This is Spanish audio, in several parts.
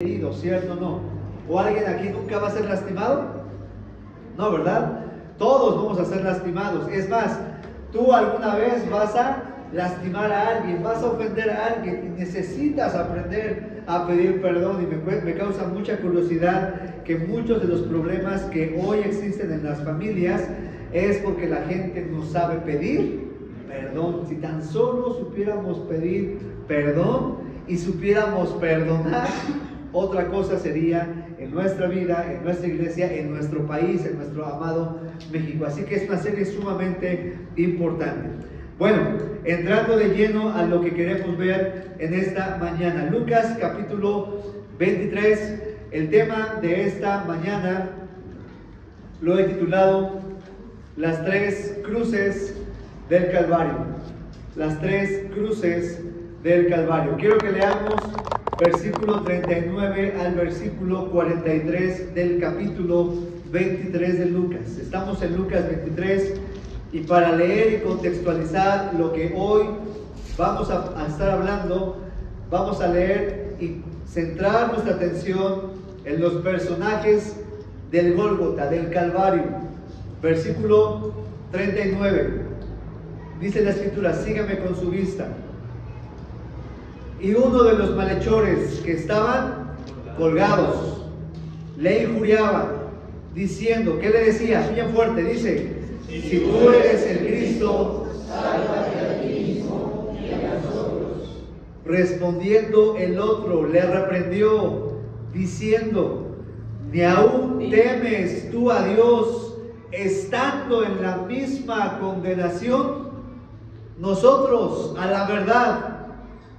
herido, ¿cierto o no? ¿O alguien aquí nunca va a ser lastimado? No, ¿verdad? Todos vamos a ser lastimados. Es más, tú alguna vez vas a lastimar a alguien, vas a ofender a alguien y necesitas aprender a pedir perdón. Y me causa mucha curiosidad que muchos de los problemas que hoy existen en las familias es porque la gente no sabe pedir perdón. Si tan solo supiéramos pedir perdón y supiéramos perdonar, otra cosa sería en nuestra vida, en nuestra iglesia, en nuestro país, en nuestro amado México. Así que es una serie sumamente importante. Bueno, entrando de lleno a lo que queremos ver en esta mañana. Lucas capítulo 23. El tema de esta mañana lo he titulado Las tres cruces del Calvario. Las tres cruces del Calvario. Quiero que leamos versículo 39 al versículo 43 del capítulo 23 de Lucas. Estamos en Lucas 23 y para leer y contextualizar lo que hoy vamos a estar hablando, vamos a leer y centrar nuestra atención en los personajes del Gólgota, del Calvario. Versículo 39. Dice la Escritura, sígame con su vista. Y uno de los malhechores que estaban colgados le injuriaba, diciendo, ¿qué le decía? Bien fuerte, dice, si tú eres el Cristo, sálvate a ti mismo y a nosotros. Respondiendo el otro, le reprendió, diciendo, ¿ni aún temes tú a Dios, estando en la misma condenación? Nosotros, a la verdad,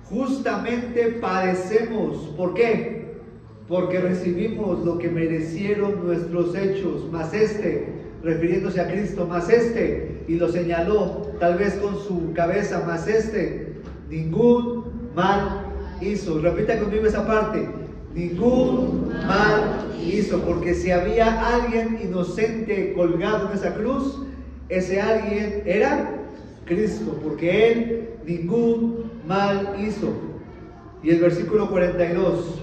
justamente padecemos. ¿Por qué? Porque recibimos lo que merecieron nuestros hechos, mas refiriéndose a Cristo, mas y lo señaló tal vez con su cabeza, mas ningún mal hizo. Repita conmigo esa parte, ningún mal hizo, porque si había alguien inocente colgado en esa cruz, ese alguien era Cristo, porque Él ningún mal hizo. Y el versículo 42,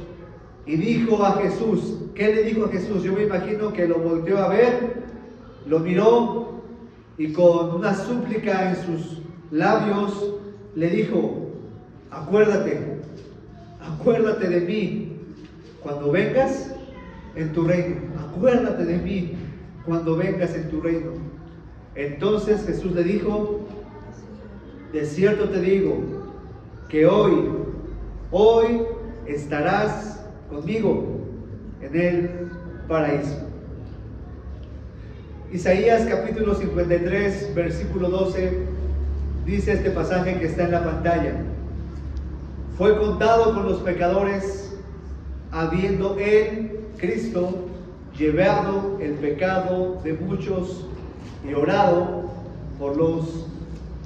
y dijo a Jesús, ¿qué le dijo a Jesús? Yo me imagino que lo volteó a ver, lo miró y con una súplica en sus labios le dijo, acuérdate de mí cuando vengas en tu reino. Acuérdate de mí cuando vengas en tu reino. Entonces Jesús le dijo, de cierto te digo que hoy estarás conmigo en el paraíso. Isaías capítulo 53 versículo 12 dice este pasaje que está en la pantalla. Fue contado con los pecadores, habiendo él, Cristo, llevado el pecado de muchos y orado por los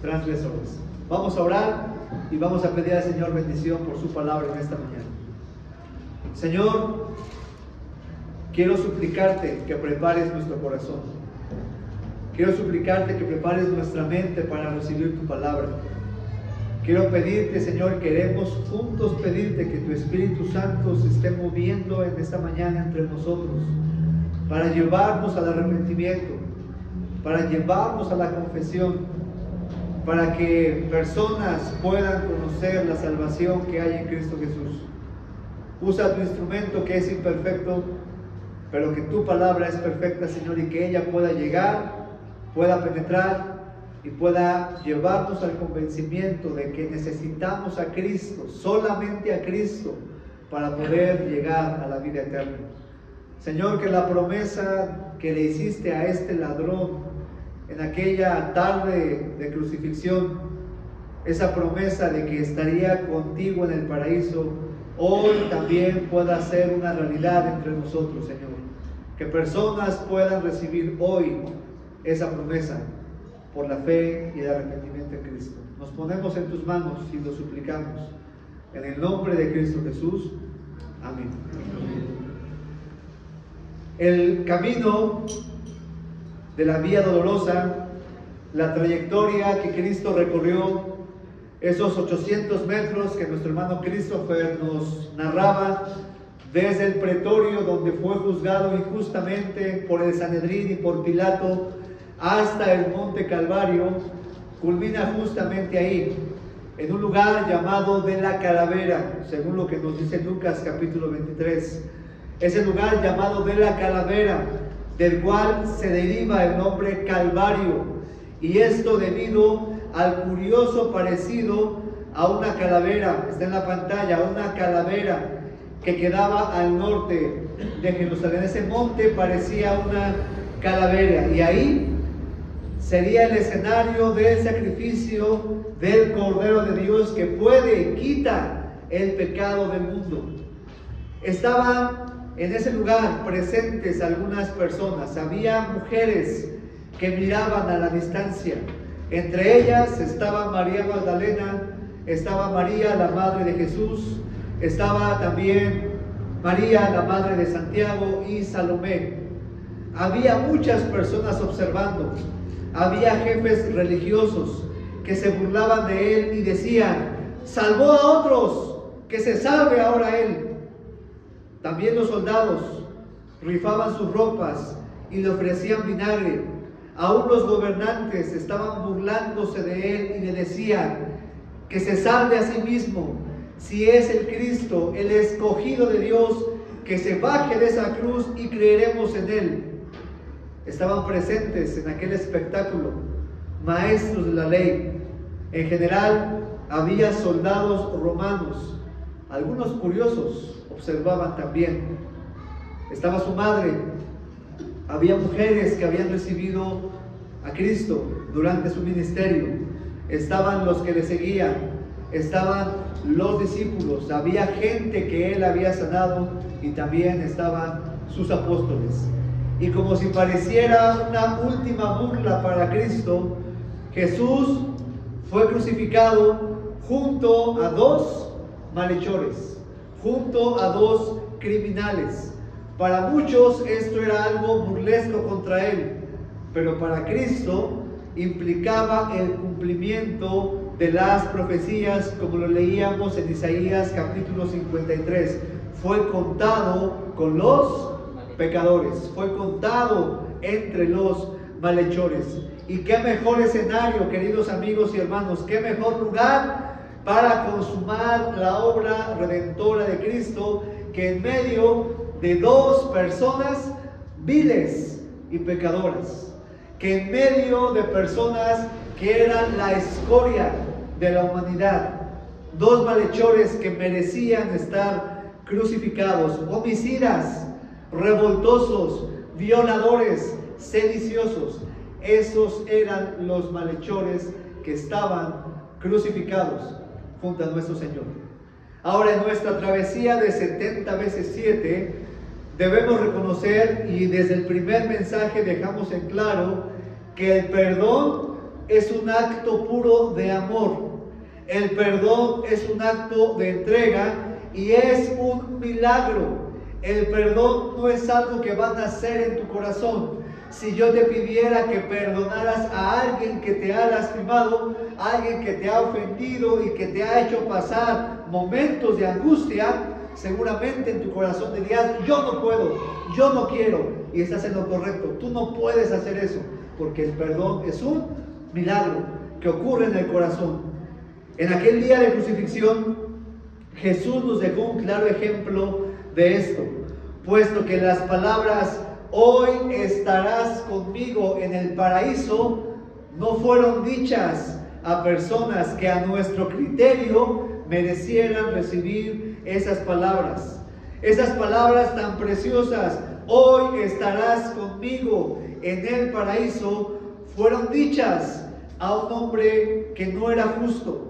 transgresores. Vamos a orar y vamos a pedir al Señor bendición por su palabra en esta mañana. Señor, quiero suplicarte que prepares nuestro corazón. Quiero suplicarte que prepares nuestra mente para recibir tu palabra. Quiero pedirte, Señor, queremos juntos pedirte que tu Espíritu Santo se esté moviendo en esta mañana entre nosotros para llevarnos al arrepentimiento, para llevarnos a la confesión, para que personas puedan conocer la salvación que hay en Cristo Jesús. Usa tu instrumento que es imperfecto, pero que tu palabra es perfecta, Señor, y que ella pueda llegar, pueda penetrar y pueda llevarnos al convencimiento de que necesitamos a Cristo, solamente a Cristo, para poder llegar a la vida eterna. Señor, que la promesa que le hiciste a este ladrón en aquella tarde de crucifixión, esa promesa de que estaría contigo en el paraíso, hoy también pueda ser una realidad entre nosotros, Señor. Que personas puedan recibir hoy esa promesa por la fe y el arrepentimiento en Cristo. Nos ponemos en tus manos y lo suplicamos. En el nombre de Cristo Jesús. Amén. El camino de la vía dolorosa, la trayectoria que Cristo recorrió, esos 800 metros que nuestro hermano Christopher nos narraba, desde el pretorio donde fue juzgado injustamente por el Sanedrín y por Pilato, hasta el monte Calvario, culmina justamente ahí, en un lugar llamado de la Calavera, según lo que nos dice Lucas capítulo 23. Ese lugar llamado de la Calavera, del cual se deriva el nombre Calvario, y esto debido al curioso parecido a una calavera, está en la pantalla, una calavera que quedaba al norte de Jerusalén. Ese monte parecía una calavera, y ahí sería el escenario del sacrificio del Cordero de Dios que puede, quita el pecado del mundo. Estaban en ese lugar presentes algunas personas, había mujeres que miraban a la distancia. Entre ellas estaba María Magdalena, estaba María, la madre de Jesús, estaba también María, la madre de Santiago, y Salomé. Había muchas personas observando. Había jefes religiosos que se burlaban de él y decían: salvó a otros, que se salve ahora él. También los soldados rifaban sus ropas y le ofrecían vinagre. Aún los gobernantes estaban burlándose de él y le decían que se salve a sí mismo, si es el Cristo, el escogido de Dios, que se baje de esa cruz y creeremos en él. Estaban presentes en aquel espectáculo maestros de la ley. En general había soldados romanos. Algunos curiosos observaban también. Estaba su madre. Había mujeres que habían recibido a Cristo durante su ministerio. Estaban los que le seguían. Estaban los discípulos. Había gente que él había sanado, y también estaban sus apóstoles. Y como si pareciera una última burla para Cristo, Jesús fue crucificado junto a dos malhechores, junto a dos criminales. Para muchos esto era algo burlesco contra él, pero para Cristo implicaba el cumplimiento de las profecías, como lo leíamos en Isaías capítulo 53. Fue contado con los pecadores, fue contado entre los malhechores. Y qué mejor escenario, queridos amigos y hermanos, qué mejor lugar para consumar la obra redentora de Cristo que en medio de dos personas viles y pecadoras, que en medio de personas que eran la escoria de la humanidad, dos malhechores que merecían estar crucificados, homicidas, revoltosos, violadores, sediciosos. Esos eran los malhechores que estaban crucificados junto a nuestro Señor. Ahora, en nuestra travesía de 70 veces 7, debemos reconocer, y desde el primer mensaje dejamos en claro, que el perdón es un acto puro de amor. El perdón es un acto de entrega y es un milagro. El perdón no es algo que va a nacer en tu corazón. Si yo te pidiera que perdonaras a alguien que te ha lastimado, a alguien que te ha ofendido y que te ha hecho pasar momentos de angustia, seguramente en tu corazón dirías: yo no puedo, yo no quiero. Y estás en lo correcto. Tú no puedes hacer eso, porque el perdón es un milagro que ocurre en el corazón. En aquel día de crucifixión, Jesús nos dejó un claro ejemplo de esto, puesto que las palabras "hoy estarás conmigo en el paraíso" no fueron dichas a personas que a nuestro criterio merecieran recibir esas palabras tan preciosas. "Hoy estarás conmigo en el paraíso" fueron dichas a un hombre que no era justo.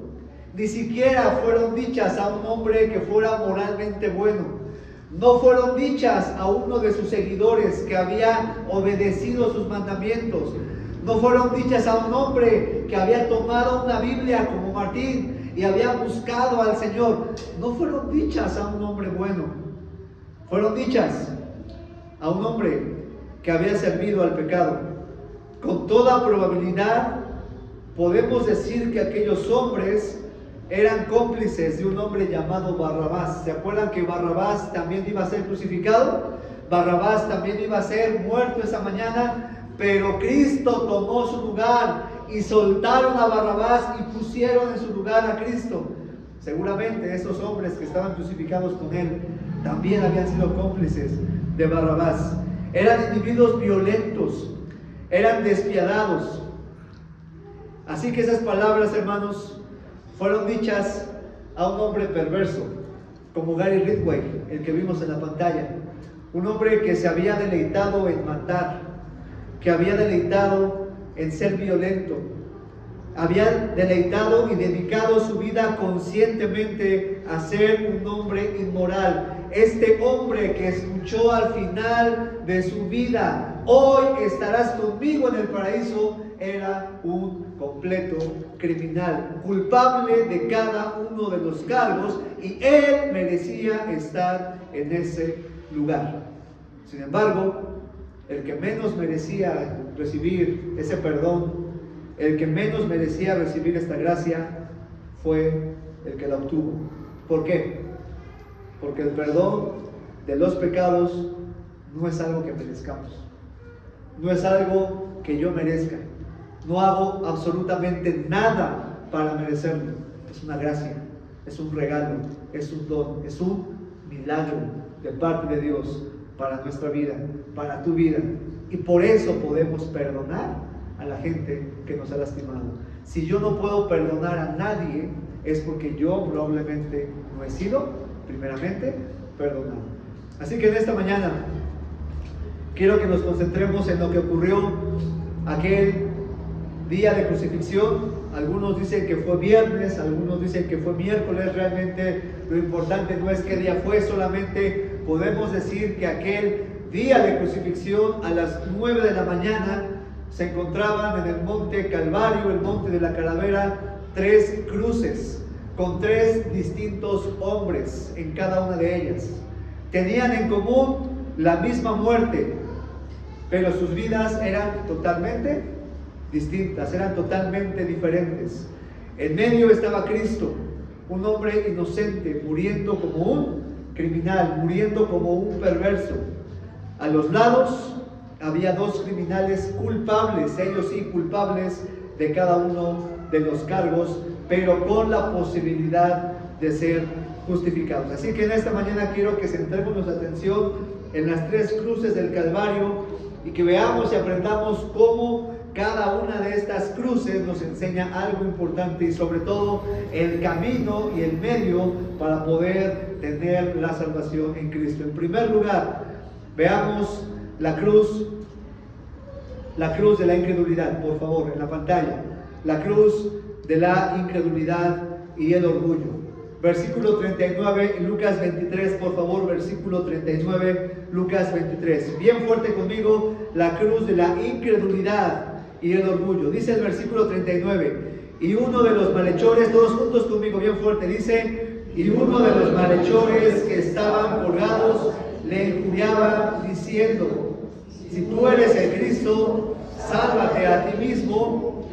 Ni siquiera fueron dichas a un hombre que fuera moralmente bueno. No fueron dichas a uno de sus seguidores que había obedecido sus mandamientos. No fueron dichas a un hombre que había tomado una Biblia como Martín y había buscado al Señor. No fueron dichas a un hombre bueno. Fueron dichas a un hombre que había servido al pecado. Con toda probabilidad podemos decir que aquellos hombres eran cómplices de un hombre llamado Barrabás. ¿Se acuerdan que Barrabás también iba a ser crucificado? Barrabás también iba a ser muerto esa mañana, pero Cristo tomó su lugar y soltaron a Barrabás y pusieron en su lugar a Cristo. Seguramente esos hombres que estaban crucificados con él también habían sido cómplices de Barrabás. Eran individuos violentos, eran despiadados. Así que esas palabras, hermanos, fueron dichas a un hombre perverso, como Gary Ridgway, el que vimos en la pantalla. Un hombre que se había deleitado en matar, que había deleitado en ser violento, había deleitado y dedicado su vida conscientemente a ser un hombre inmoral. Este hombre que escuchó al final de su vida: hoy estarás conmigo en el paraíso, era un completo criminal, culpable de cada uno de los cargos, y él merecía estar en ese lugar. Sin embargo, el que menos merecía recibir ese perdón, el que menos merecía recibir esta gracia, fue el que la obtuvo. ¿Por qué? Porque el perdón de los pecados no es algo que merezcamos, no es algo que yo merezca. No hago absolutamente nada para merecerlo. Es una gracia, es un regalo, es un don, es un milagro de parte de Dios para nuestra vida, para tu vida. Y por eso podemos perdonar a la gente que nos ha lastimado. Si yo no puedo perdonar a nadie, es porque yo probablemente no he sido, primeramente, perdonado. Así que en esta mañana quiero que nos concentremos en lo que ocurrió aquel día de crucifixión. Algunos dicen que fue viernes, algunos dicen que fue miércoles. Realmente lo importante no es qué día fue, solamente podemos decir que aquel día de crucifixión a las 9 de la mañana se encontraban en el monte Calvario, el monte de la Calavera, 3 cruces con 3 distintos hombres en cada una de ellas. Tenían en común la misma muerte, pero sus vidas eran totalmente distintas, eran totalmente diferentes. En medio estaba Cristo, un hombre inocente, muriendo como un criminal, muriendo como un perverso. A los lados había 2 criminales culpables, ellos sí culpables de cada uno de los cargos, pero con la posibilidad de ser justificados. Así que en esta mañana quiero que centremos nuestra atención en las 3 cruces del Calvario y que veamos y aprendamos cómo cada una de estas cruces nos enseña algo importante, y sobre todo el camino y el medio para poder tener la salvación en Cristo. En primer lugar, veamos la cruz de la incredulidad, por favor, en la pantalla. La cruz de la incredulidad y el orgullo. Versículo 39, Lucas 23, por favor, versículo 39, Lucas 23. Bien fuerte conmigo, la cruz de la incredulidad y el orgullo. Dice el versículo 39, y uno de los malhechores, todos juntos conmigo, bien fuerte, dice: y uno de los malhechores que estaban colgados le injuriaba diciendo: si tú eres el Cristo, sálvate a ti mismo.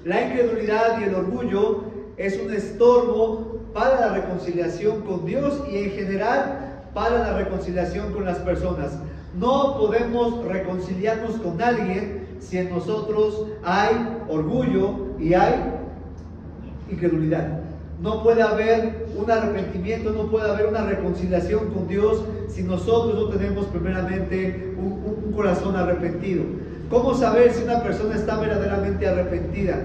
La incredulidad y el orgullo es un estorbo para la reconciliación con Dios y en general para la reconciliación con las personas. No podemos reconciliarnos con alguien si en nosotros hay orgullo y hay incredulidad. No puede haber un arrepentimiento, no puede haber una reconciliación con Dios si nosotros no tenemos primeramente un corazón arrepentido. ¿Cómo saber si una persona está verdaderamente arrepentida?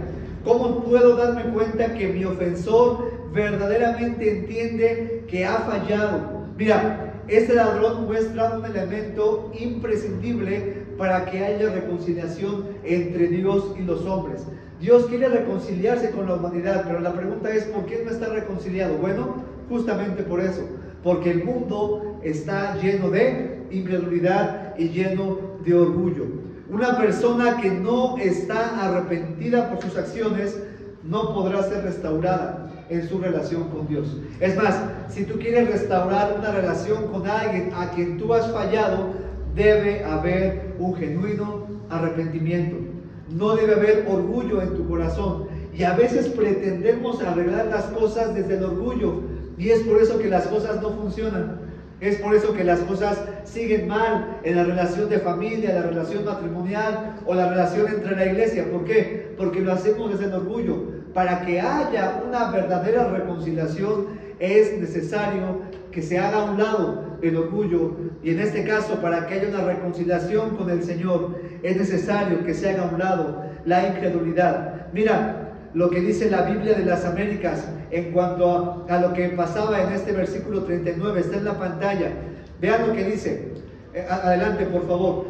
¿Cómo puedo darme cuenta que mi ofensor verdaderamente entiende que ha fallado? Mira, este ladrón muestra un elemento imprescindible para que haya reconciliación entre Dios y los hombres. Dios quiere reconciliarse con la humanidad, pero la pregunta es: ¿por qué no está reconciliado? Bueno, justamente por eso, porque el mundo está lleno de incredulidad y lleno de orgullo. Una persona que no está arrepentida por sus acciones no podrá ser restaurada en su relación con Dios. Es más, si tú quieres restaurar una relación con alguien a quien tú has fallado, debe haber un genuino arrepentimiento. No debe haber orgullo en tu corazón. Y a veces pretendemos arreglar las cosas desde el orgullo. Y es por eso que las cosas no funcionan. Es por eso que las cosas siguen mal en la relación de familia, la relación matrimonial o la relación entre la iglesia. ¿Por qué? Porque lo hacemos desde el orgullo. Para que haya una verdadera reconciliación es necesario que se haga a un lado el orgullo. Y en este caso, para que haya una reconciliación con el Señor, es necesario que se haga a un lado la incredulidad. Mira lo que dice la Biblia de las Américas en cuanto a lo que pasaba en este versículo 39, está en la pantalla. Vean lo que dice. Adelante, por favor.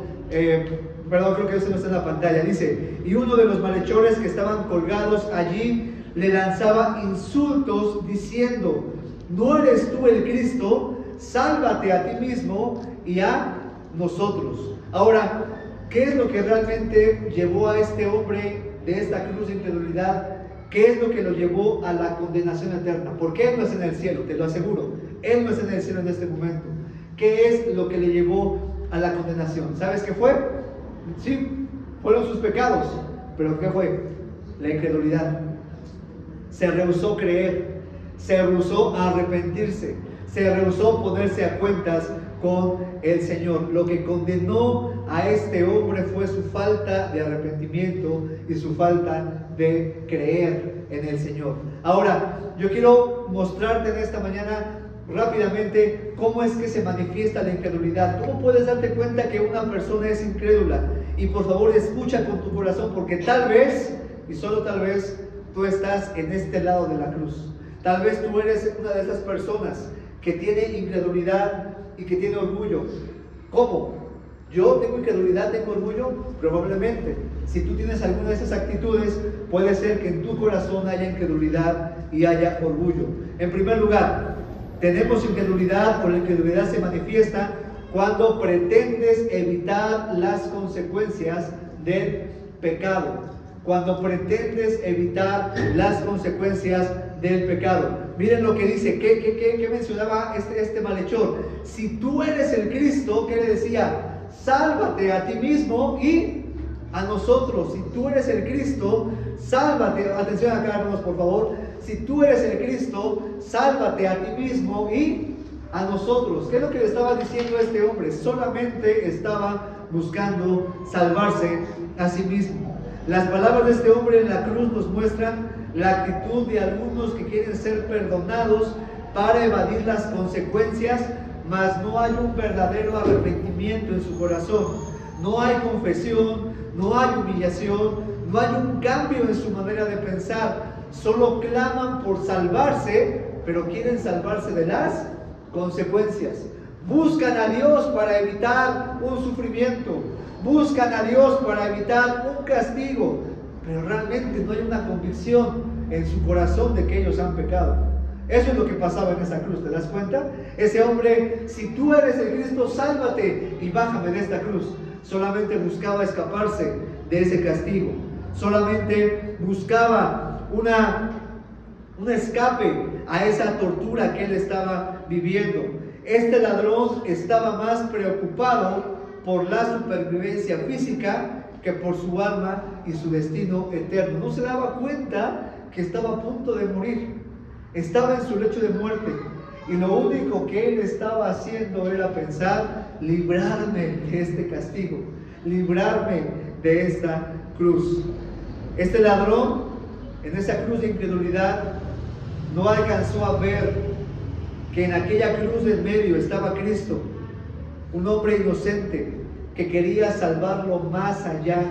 Perdón, creo que eso no está en la pantalla. Dice: y uno de los malhechores que estaban colgados allí le lanzaba insultos diciendo: ¿no eres tú el Cristo? Sálvate a ti mismo y a nosotros. Ahora, ¿qué es lo que realmente llevó a este hombre de esta cruz de incredulidad? ¿Qué es lo que lo llevó a la condenación eterna? Porque Él no es en el cielo, te lo aseguro. Él no es en el cielo en este momento. ¿Qué es lo que le llevó a la condenación? ¿Sabes qué fue? Sí, fueron sus pecados. ¿Pero qué fue? La incredulidad. Se rehusó creer, se rehusó a arrepentirse, se rehusó ponerse a cuentas con el Señor. Lo que condenó a este hombre fue su falta de arrepentimiento y su falta de creer en el Señor. Ahora, yo quiero mostrarte en esta mañana rápidamente cómo es que se manifiesta la incredulidad. ¿Cómo puedes darte cuenta que una persona es incrédula? Y por favor, escucha con tu corazón, porque tal vez, y solo tal vez, tú estás en este lado de la cruz. Tal vez tú eres una de esas personas que tiene incredulidad y que tiene orgullo. ¿Cómo? ¿Yo tengo incredulidad, tengo orgullo? Probablemente. Si tú tienes alguna de esas actitudes, puede ser que en tu corazón haya incredulidad y haya orgullo. En primer lugar, tenemos incredulidad, por la incredulidad se manifiesta cuando pretendes evitar las consecuencias del pecado. Cuando pretendes evitar las consecuencias del pecado. Miren lo que dice, ¿qué mencionaba este malhechor? Si tú eres el Cristo, ¿qué le decía? Sálvate a ti mismo y a nosotros. Si tú eres el Cristo, sálvate. Atención acá, hermanos, por favor. Si tú eres el Cristo, sálvate a ti mismo y a nosotros. ¿Qué es lo que le estaba diciendo a este hombre? Solamente estaba buscando salvarse a sí mismo. Las palabras de este hombre en la cruz nos muestran la actitud de algunos que quieren ser perdonados para evadir las consecuencias, mas no hay un verdadero arrepentimiento en su corazón. No hay confesión, no hay humillación, no hay un cambio en su manera de pensar. Solo claman por salvarse, pero quieren salvarse de las consecuencias. Buscan a Dios para evitar un sufrimiento. Buscan a Dios para evitar un castigo, pero realmente no hay una convicción en su corazón de que ellos han pecado. Eso es lo que pasaba en esa cruz, ¿te das cuenta? Ese hombre, si tú eres el Cristo, sálvate y bájame de esta cruz. Solamente buscaba escaparse de ese castigo. Solamente buscaba un escape a esa tortura que él estaba viviendo. Este ladrón estaba más preocupado por la supervivencia física que por su alma y su destino eterno. No se daba cuenta que estaba a punto de morir. Estaba en su lecho de muerte. Y lo único que él estaba haciendo era pensar: librarme de este castigo, librarme de esta cruz. Este ladrón, en esa cruz de incredulidad, no alcanzó a ver que en aquella cruz del medio estaba Cristo, un hombre inocente que quería salvarlo más allá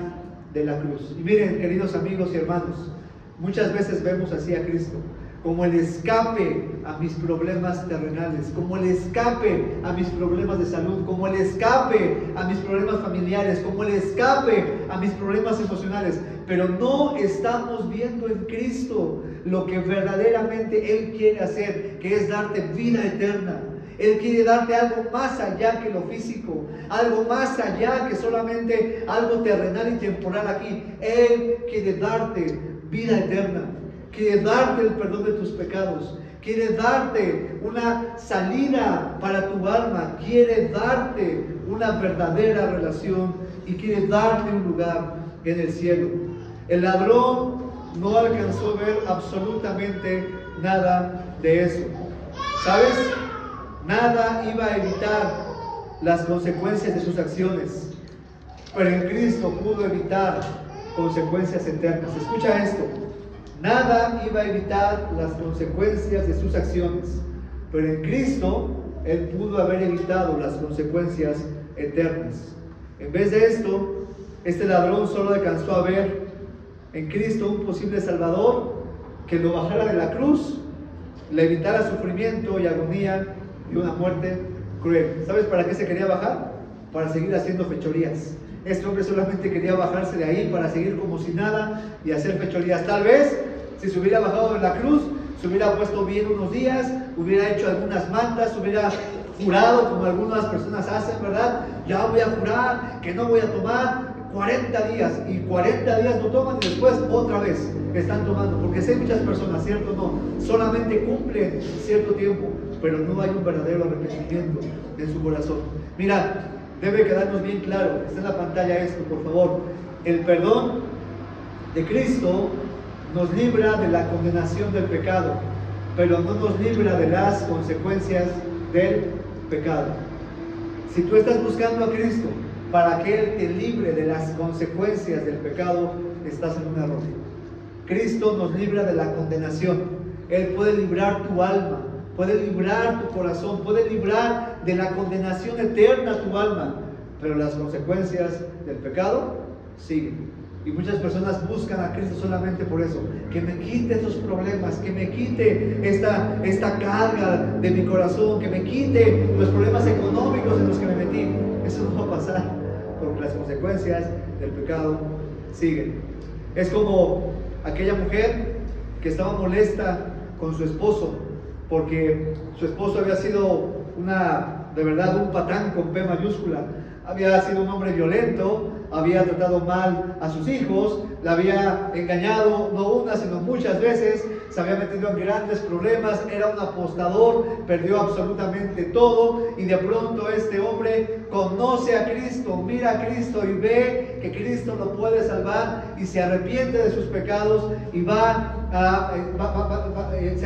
de la cruz. Y miren, queridos amigos y hermanos, muchas veces vemos así a Cristo como el escape a mis problemas terrenales, como el escape a mis problemas de salud, como el escape a mis problemas familiares, como el escape a mis problemas emocionales. Pero no estamos viendo en Cristo lo que verdaderamente Él quiere hacer, que es darte vida eterna. Él quiere darte algo más allá que lo físico, algo más allá que solamente algo terrenal y temporal aquí. Él quiere darte vida eterna, quiere darte el perdón de tus pecados, quiere darte una salida para tu alma, quiere darte una verdadera relación y quiere darte un lugar en el cielo. El ladrón no alcanzó a ver absolutamente nada de eso. ¿Sabes? Nada iba a evitar las consecuencias de sus acciones, pero en Cristo pudo evitar consecuencias eternas. Escucha esto: nada iba a evitar las consecuencias de sus acciones, pero en Cristo Él pudo haber evitado las consecuencias eternas. En vez de esto, este ladrón solo alcanzó a ver en Cristo un posible Salvador que lo bajara de la cruz, le evitara sufrimiento y agonía y una muerte cruel. ¿Sabes para qué se quería bajar? Para seguir haciendo fechorías. Este hombre solamente quería bajarse de ahí para seguir como si nada y hacer fechorías. Tal vez, si se hubiera bajado de la cruz, se hubiera puesto bien unos días, hubiera hecho algunas mantas, hubiera jurado como algunas personas hacen, ¿verdad? Ya voy a jurar que no voy a tomar 40 días, y 40 días no toman y después otra vez están tomando, porque sé muchas personas, ¿cierto? No, solamente cumplen cierto tiempo, pero no hay un verdadero arrepentimiento en su corazón. Mira, debe quedarnos bien claro, está en la pantalla esto, por favor. El perdón de Cristo nos libra de la condenación del pecado, pero no nos libra de las consecuencias del pecado. Si tú estás buscando a Cristo para que Él te libre de las consecuencias del pecado, estás en un error. Cristo nos libra de la condenación. Él puede librar tu alma, puede librar tu corazón, puede librar de la condenación eterna tu alma, pero las consecuencias del pecado siguen. Y muchas personas buscan a Cristo solamente por eso, que me quite esos problemas, que me quite esta carga de mi corazón, que me quite los problemas económicos en los que me metí. Eso no va a pasar, porque las consecuencias del pecado siguen. Es como aquella mujer que estaba molesta con su esposo, porque su esposo había sido de verdad un patán con P mayúscula. Había sido un hombre violento, había tratado mal a sus hijos, la había engañado no una sino muchas veces, se había metido en grandes problemas, era un apostador, perdió absolutamente todo, y de pronto este hombre conoce a Cristo, mira a Cristo y ve que Cristo lo puede salvar y se arrepiente de sus pecados y se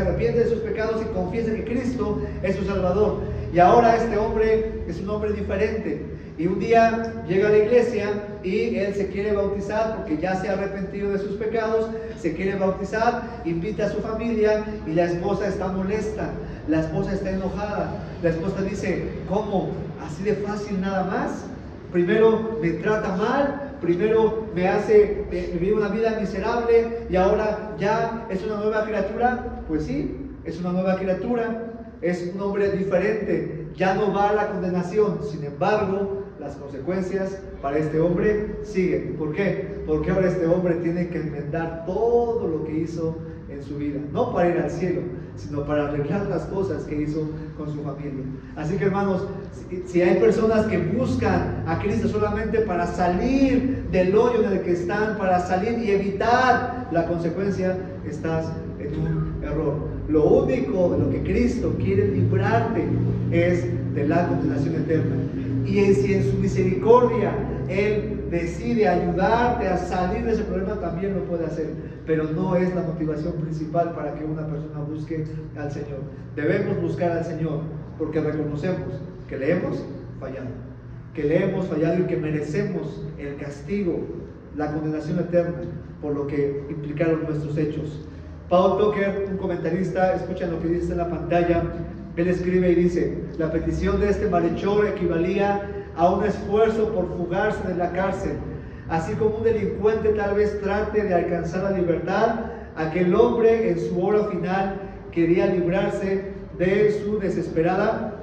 arrepiente de sus pecados y confiesa que Cristo es su Salvador. Y ahora este hombre es un hombre diferente. Y un día llega a la iglesia y él se quiere bautizar porque ya se ha arrepentido de sus pecados, se quiere bautizar, invita a su familia y la esposa está molesta, la esposa está enojada. La esposa dice: ¿cómo? ¿Así de fácil nada más? Primero me trata mal, primero me hace vivir una vida miserable y ahora ya es una nueva criatura. Pues sí, es una nueva criatura, es un hombre diferente, ya no va a la condenación. Sin embargo, las consecuencias para este hombre siguen. ¿Por qué? Porque ahora este hombre tiene que enmendar todo lo que hizo en su vida, no para ir al cielo, sino para arreglar las cosas que hizo con su familia. Así que, hermanos, si hay personas que buscan a Cristo solamente para salir del hoyo en el que están, para salir y evitar la consecuencia, estás en un error. Lo único de lo que Cristo quiere librarte es de la condenación eterna. Y si en su misericordia Él decide ayudarte a salir de ese problema, también lo puede hacer. Pero no es la motivación principal para que una persona busque al Señor. Debemos buscar al Señor porque reconocemos que le hemos fallado, y que merecemos el castigo, la condenación eterna por lo que implicaron nuestros hechos. Paul Tucker, un comentarista, escuchen lo que dice en la pantalla. Él escribe y dice: la petición de este malhechor equivalía a un esfuerzo por fugarse de la cárcel. Así como un delincuente tal vez trate de alcanzar la libertad, aquel hombre en su hora final quería librarse de su desesperada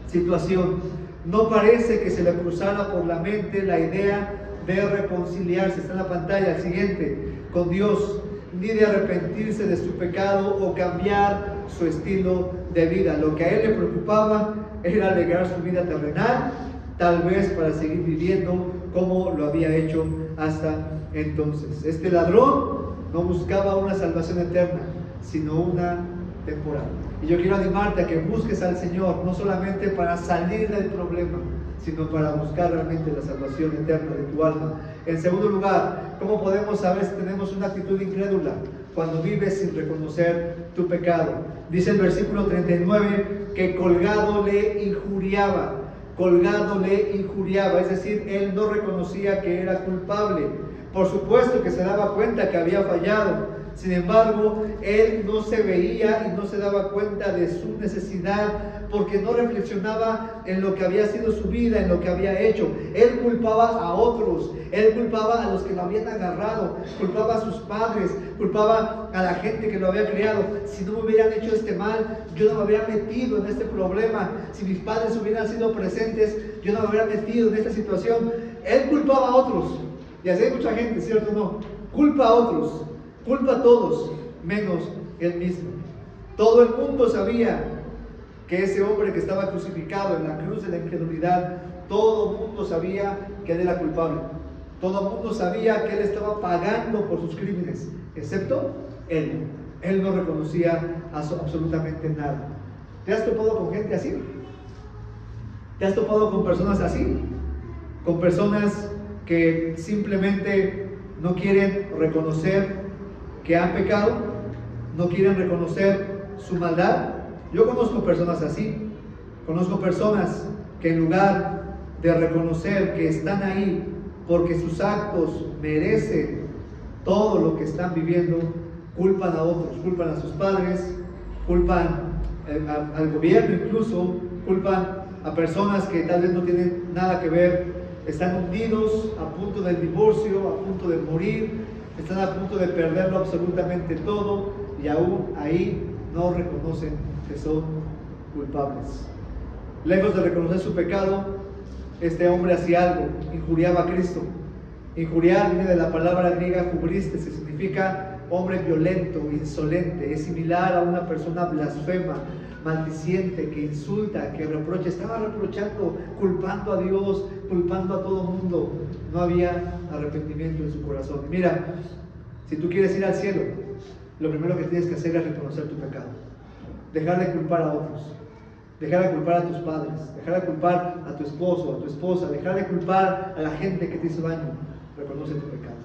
situación. No parece que se le cruzara por la mente la idea de reconciliarse, está en la pantalla, el siguiente, con Dios, ni de arrepentirse de su pecado o cambiar su estilo de vida. Lo que a él le preocupaba era alegrar su vida terrenal, tal vez para seguir viviendo como lo había hecho hasta entonces. Este ladrón no buscaba una salvación eterna, sino una temporal. Y yo quiero animarte a que busques al Señor, no solamente para salir del problema, sino para buscar realmente la salvación eterna de tu alma. En segundo lugar, ¿cómo podemos saber si tenemos una actitud incrédula? Cuando vives sin reconocer tu pecado. Dice el versículo 39 que colgado le injuriaba. Colgado le injuriaba, es decir, él no reconocía que era culpable. Por supuesto que se daba cuenta que había fallado. Sin embargo, él no se veía y no se daba cuenta de su necesidad porque no reflexionaba en lo que había sido su vida, en lo que había hecho. Él culpaba a otros, él culpaba a los que lo habían agarrado, culpaba a sus padres, culpaba a la gente que lo había criado. Si no me hubieran hecho este mal, yo no me hubiera metido en este problema. Si mis padres hubieran sido presentes, yo no me hubiera metido en esta situación. Él culpaba a otros. Y así hay mucha gente, ¿cierto o no? Culpa a otros. Culpa a todos, menos él mismo. Todo el mundo sabía que ese hombre que estaba crucificado en la cruz de la incredulidad, todo el mundo sabía que él era culpable. Todo el mundo sabía que él estaba pagando por sus crímenes, excepto él. Él no reconocía absolutamente nada. ¿Te has topado con gente así? ¿Te has topado con personas así? Con personas que simplemente no quieren reconocer que han pecado, no quieren reconocer su maldad. Yo conozco personas así. Conozco personas que en lugar de reconocer que están ahí porque sus actos merecen todo lo que están viviendo, culpan a otros, culpan a sus padres, culpan al gobierno incluso, culpan a personas que tal vez no tienen nada que ver, están hundidos a punto del divorcio, a punto de morir, están a punto de perderlo absolutamente todo y aún ahí no reconocen que son culpables. Lejos de reconocer su pecado, este hombre hacía algo, injuriaba a Cristo. Injuriar viene de la palabra griega hubristes, que significa hombre violento, insolente. Es similar a una persona blasfema, maldiciente, que insulta, que reprocha. Estaba reprochando, culpando a Dios, culpando a todo el mundo. No había arrepentimiento en su corazón. Mira, si tú quieres ir al cielo, lo primero que tienes que hacer es reconocer tu pecado. Dejar de culpar a otros. Dejar de culpar a tus padres. Dejar de culpar a tu esposo, a tu esposa. Dejar de culpar a la gente que te hizo daño. Reconoce tu pecado.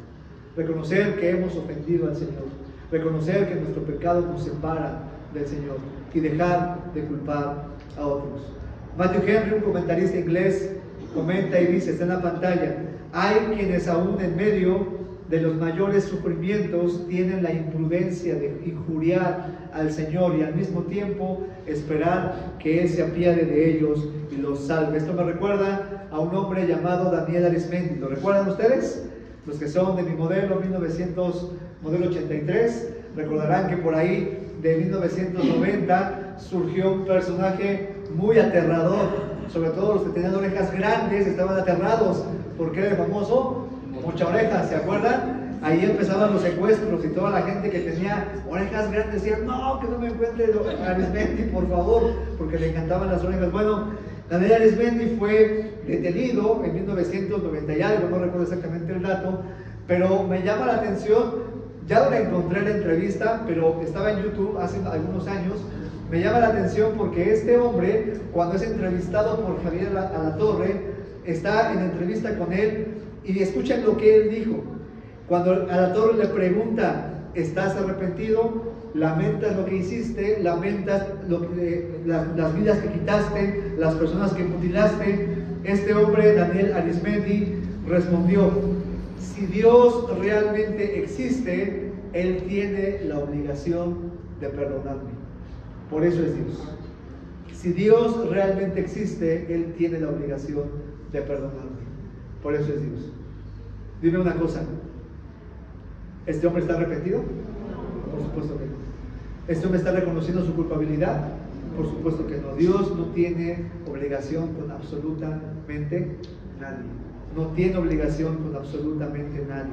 Reconocer que hemos ofendido al Señor. Reconocer que nuestro pecado nos separa del Señor. Y dejar de culpar a otros. Matthew Henry, un comentarista inglés, comenta y dice, está en la pantalla: hay quienes aún en medio de los mayores sufrimientos tienen la imprudencia de injuriar al Señor y al mismo tiempo esperar que Él se apiade de ellos y los salve. Esto me recuerda a un hombre llamado Daniel Arismendi. ¿Lo recuerdan ustedes? Los que son de mi modelo 83, recordarán que por ahí de 1990 surgió un personaje muy aterrador. Sobre todo los que tenían orejas grandes estaban aterrados porque era el famoso mucha oreja, ¿se acuerdan? Ahí empezaban los secuestros y toda la gente que tenía orejas grandes decía, no, que no me encuentre Arismendi, por favor, porque le encantaban las orejas. Bueno, Daniel Arismendi fue detenido en 1990 y algo, no recuerdo exactamente el dato, pero me llama la atención, ya no la encontré en la entrevista, pero estaba en YouTube hace algunos años. Me llama la atención porque este hombre, cuando es entrevistado por Javier Alatorre, está en entrevista con él y escuchen lo que él dijo. Cuando Alatorre le pregunta, ¿estás arrepentido? ¿Lamentas lo que hiciste? ¿Lamentas las vidas que quitaste? ¿Las personas que mutilaste? Este hombre, Daniel Arismendi, respondió, si Dios realmente existe, Él tiene la obligación de perdonarme. Por eso es Dios. Si Dios realmente existe, Él tiene la obligación de perdonarme. Por eso es Dios. Dime una cosa. ¿Este hombre está arrepentido? Por supuesto que no. ¿Este hombre está reconociendo su culpabilidad? Por supuesto que no. Dios no tiene obligación con absolutamente nadie. No tiene obligación con absolutamente nadie.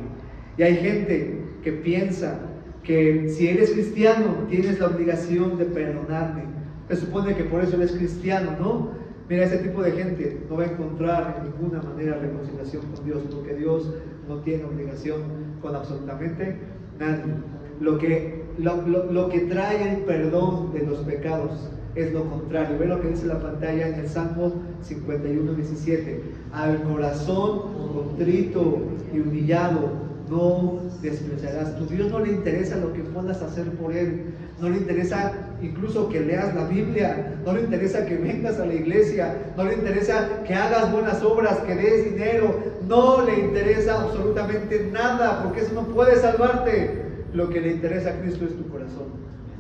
Y hay gente que piensa que si eres cristiano tienes la obligación de perdonarme. Se supone que por eso él es cristiano, ¿no? Mira, ese tipo de gente no va a encontrar en ninguna manera reconciliación con Dios, porque Dios no tiene obligación con absolutamente nadie. Lo que lo que trae el perdón de los pecados es lo contrario. Ve lo que dice la pantalla en el Salmo 51:17. Al corazón contrito y humillado no despreciarás. Tu Dios no le interesa lo que puedas hacer por Él. No le interesa incluso que leas la Biblia. No le interesa que vengas a la iglesia. No le interesa que hagas buenas obras, que des dinero. No le interesa absolutamente nada, porque eso no puede salvarte. Lo que le interesa a Cristo es tu corazón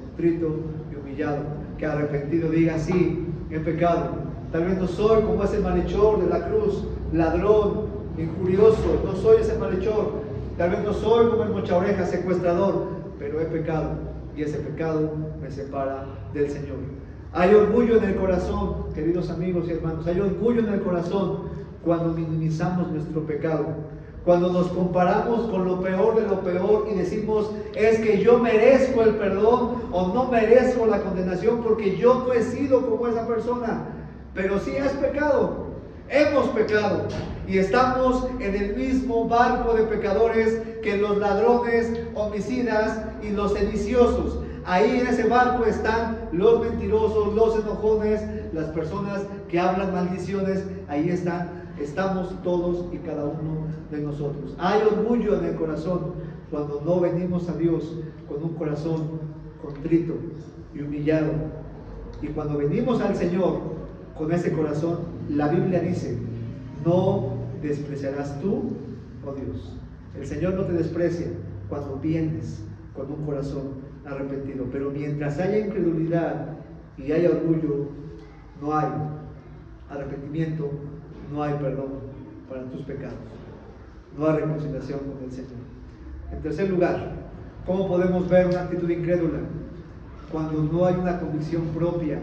contrito y humillado, que arrepentido diga: sí, he pecado. Tal vez no soy como ese malhechor de la cruz, ladrón, injurioso. No soy ese malhechor. Tal vez no soy como el mochaorejas, secuestrador, pero he pecado, y ese pecado me separa del Señor. Hay orgullo en el corazón, queridos amigos y hermanos. Hay orgullo en el corazón cuando minimizamos nuestro pecado, cuando nos comparamos con lo peor de lo peor y decimos: es que yo merezco el perdón o no merezco la condenación porque yo no he sido como esa persona. Pero sí has pecado, hemos pecado y estamos en el mismo barco de pecadores que los ladrones, homicidas y los sediciosos. Ahí en ese barco están los mentirosos, los enojones, las personas que hablan maldiciones. Ahí estamos todos y cada uno de nosotros. Hay orgullo en el corazón cuando no venimos a Dios con un corazón contrito y humillado. Y cuando venimos al Señor con ese corazón, la Biblia dice: no despreciarás tú, oh Dios. El Señor no te desprecia cuando vienes con un corazón arrepentido. Pero mientras haya incredulidad y haya orgullo, no hay arrepentimiento, no hay perdón para tus pecados, no hay reconciliación con el Señor. En tercer lugar, ¿cómo podemos ver una actitud incrédula? Cuando no hay una convicción propia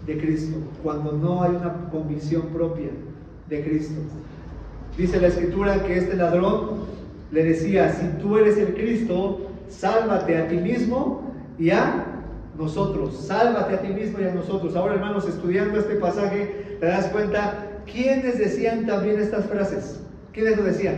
de Cristo, cuando no hay una convicción propia de Cristo. Dice la Escritura que este ladrón le decía: si tú eres el Cristo, sálvate a ti mismo y a nosotros. Sálvate a ti mismo y a nosotros. Ahora, hermanos, estudiando este pasaje, te das cuenta quiénes decían también estas frases. ¿Quiénes lo decían?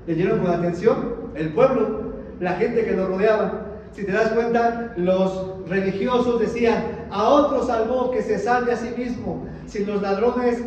¿Leyeron con atención? El pueblo, la gente que lo rodeaba. Si te das cuenta, los religiosos decían: a otro salvó, que se salve a sí mismo. Si los ladrones,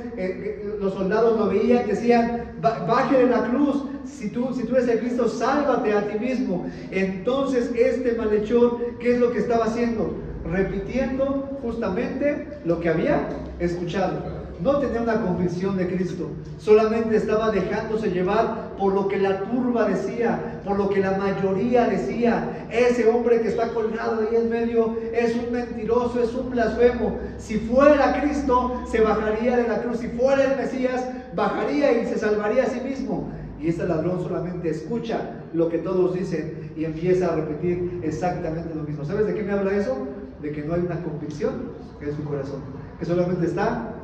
los soldados lo veían, decían: baje de la cruz, si tú eres el Cristo, sálvate a ti mismo. Entonces este malhechor, ¿qué es lo que estaba haciendo? Repitiendo justamente lo que había escuchado. No tenía una convicción de Cristo, solamente estaba dejándose llevar por lo que la turba decía, por lo que la mayoría decía. Ese hombre que está colgado ahí en medio es un mentiroso, es un blasfemo. Si fuera Cristo, se bajaría de la cruz. Si fuera el Mesías, bajaría y se salvaría a sí mismo. Y este ladrón solamente escucha lo que todos dicen y empieza a repetir exactamente lo mismo. ¿Sabes de qué me habla eso? De que no hay una convicción en su corazón, que solamente está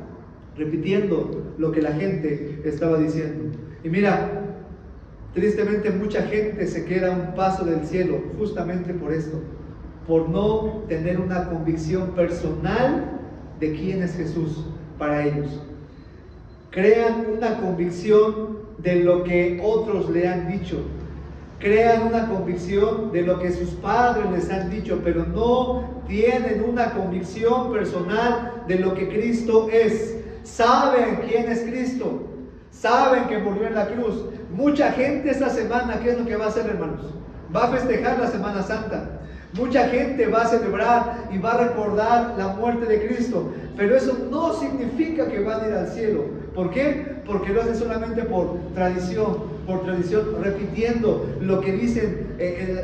repitiendo lo que la gente estaba diciendo. Y mira, tristemente mucha gente se queda a un paso del cielo justamente por esto, por no tener una convicción personal de quién es Jesús para ellos. Crean una convicción de lo que otros le han dicho, crean una convicción de lo que sus padres les han dicho, pero no tienen una convicción personal de lo que Cristo es. Saben quién es Cristo, saben que murió en la cruz. Mucha gente esta semana, ¿qué es lo que va a hacer, hermanos? Va a festejar la Semana Santa. Mucha gente va a celebrar y va a recordar la muerte de Cristo, pero eso no significa que van a ir al cielo. ¿Por qué? Porque lo hacen solamente por tradición, repitiendo lo que dicen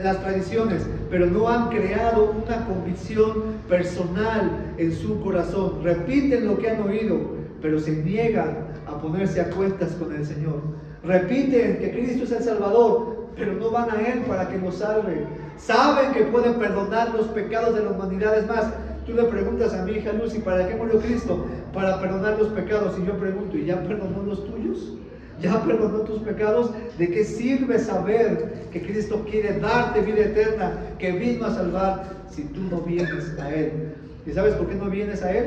las tradiciones, pero no han creado una convicción personal en su corazón. Repiten lo que han oído, pero se niegan a ponerse a cuentas con el Señor. Repiten que Cristo es el Salvador, pero no van a Él para que los salve. Saben que pueden perdonar los pecados de la humanidad. Es más, tú le preguntas a mi hija Lucy: ¿para qué murió Cristo? Para perdonar los pecados. Y yo pregunto: ¿y ya perdonó los tuyos? ¿Ya perdonó tus pecados? ¿De qué sirve saber que Cristo quiere darte vida eterna, que vino a salvar, si tú no vienes a Él? ¿Y sabes por qué no vienes a Él?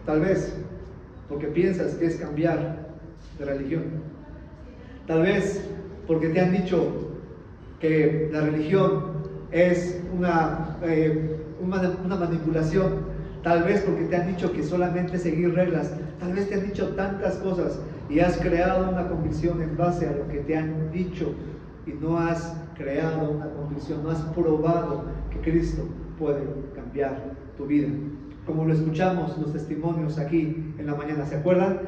Tal vez porque piensas que es cambiar de religión. Tal vez porque te han dicho que la religión es una manipulación. Tal vez porque te han dicho que solamente seguir reglas, tal vez te han dicho tantas cosas y has creado una convicción en base a lo que te han dicho y no has creado una convicción, no has probado que Cristo puede cambiar tu vida. Como lo escuchamos los testimonios aquí en la mañana, ¿se acuerdan?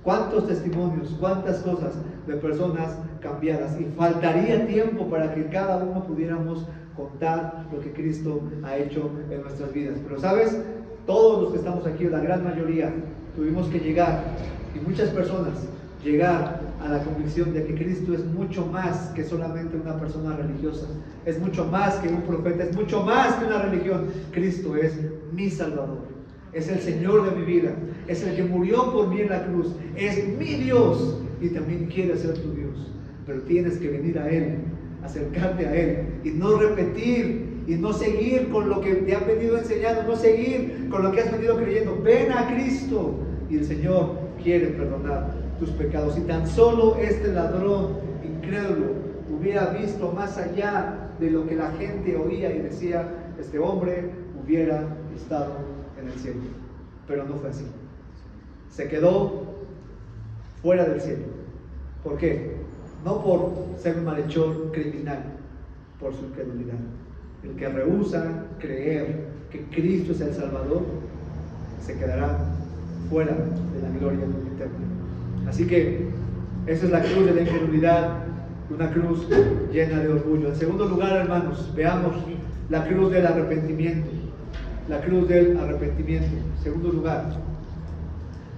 ¿Cuántos testimonios, cuántas cosas de personas cambiadas? Y faltaría tiempo para que cada uno pudiéramos contar lo que Cristo ha hecho en nuestras vidas. Pero ¿sabes? Todos los que estamos aquí, la gran mayoría, tuvimos que llegar, y muchas personas, llegar a la convicción de que Cristo es mucho más que solamente una persona religiosa, es mucho más que un profeta, es mucho más que una religión. Cristo es mi Salvador, es el Señor de mi vida, es el que murió por mí en la cruz, es mi Dios y también quiere ser tu Dios. Pero tienes que venir a Él, acercarte a Él y no repetir y no seguir con lo que te han venido enseñando, no seguir con lo que has venido creyendo. Ven a Cristo y el Señor quiere perdonar tus pecados. Si tan solo este ladrón incrédulo hubiera visto más allá de lo que la gente oía y decía, este hombre hubiera estado en el cielo. Pero no fue así. Se quedó fuera del cielo. ¿Por qué? No por ser un malhechor criminal, por su incredulidad. El que rehúsa creer que Cristo es el Salvador se quedará fuera de la gloria eterna. Así que esa es la cruz de la incredulidad, una cruz llena de orgullo. En segundo lugar, hermanos, veamos la cruz del arrepentimiento. La cruz del arrepentimiento. En segundo lugar,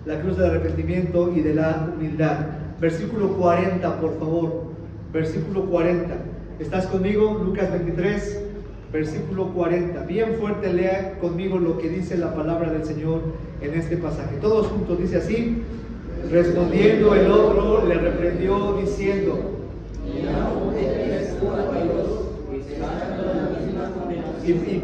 la cruz del arrepentimiento y de la humildad. Versículo 40, por favor. Versículo 40. ¿Estás conmigo? Lucas 23. Versículo 40, bien fuerte, lea conmigo lo que dice la palabra del Señor en este pasaje. Todos juntos, dice así: respondiendo el otro, le reprendió diciendo: y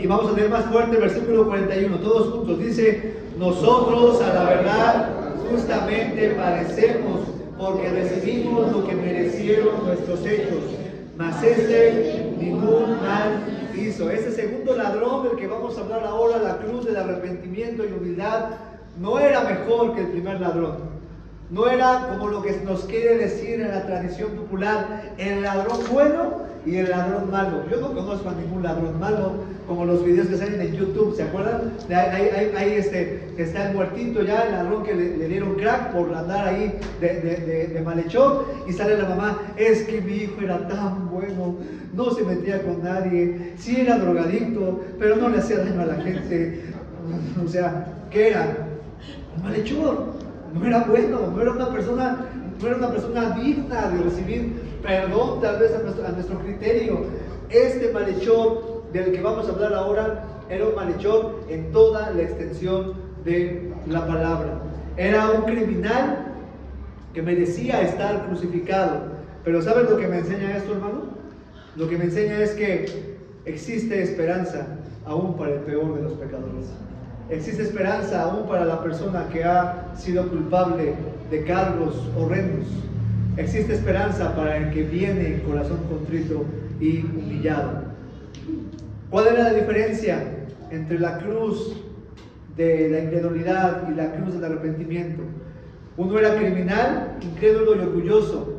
vamos a leer más fuerte, versículo 41, todos juntos, dice: nosotros a la verdad justamente padecemos, porque recibimos lo que merecieron nuestros hechos, mas ningún mal hizo. Ese segundo ladrón del que vamos a hablar ahora, la cruz del arrepentimiento y humildad, no era mejor que el primer ladrón. No era como lo que nos quiere decir en la tradición popular, el ladrón bueno y el ladrón malo. Yo no conozco a ningún ladrón malo, como los videos que salen en YouTube, ¿se acuerdan? Ahí está el muertito ya, el ladrón que le dieron crack por andar ahí de malhechor, y sale la mamá: es que mi hijo era tan bueno, no se metía con nadie, sí era drogadicto, pero no le hacía daño a la gente. O sea, ¿qué era? Un malhechor. No era bueno, no era una persona digna de recibir perdón, tal vez a nuestro criterio. Este malhechor del que vamos a hablar ahora era un malhechor en toda la extensión de la palabra. Era un criminal que merecía estar crucificado. Pero ¿sabes lo que me enseña esto, hermano? Lo que me enseña es que existe esperanza aún para el peor de los pecadores. Existe esperanza aún para la persona que ha sido culpable de cargos horrendos. Existe esperanza para el que viene en corazón contrito y humillado. ¿Cuál era la diferencia entre la cruz de la incredulidad y la cruz del arrepentimiento? Uno era criminal, incrédulo y orgulloso.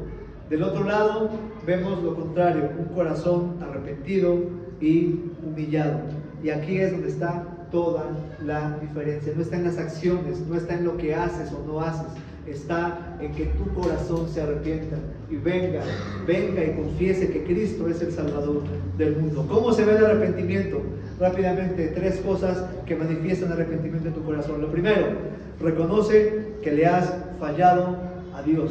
Del otro lado vemos lo contrario, un corazón arrepentido y humillado. Y aquí es donde está toda la diferencia. No está en las acciones, no está en lo que haces o no haces, está en que tu corazón se arrepienta y venga y confiese que Cristo es el Salvador del mundo. ¿Cómo se ve el arrepentimiento? Rápidamente, 3 cosas que manifiestan arrepentimiento en tu corazón. Lo primero, reconoce que le has fallado a Dios.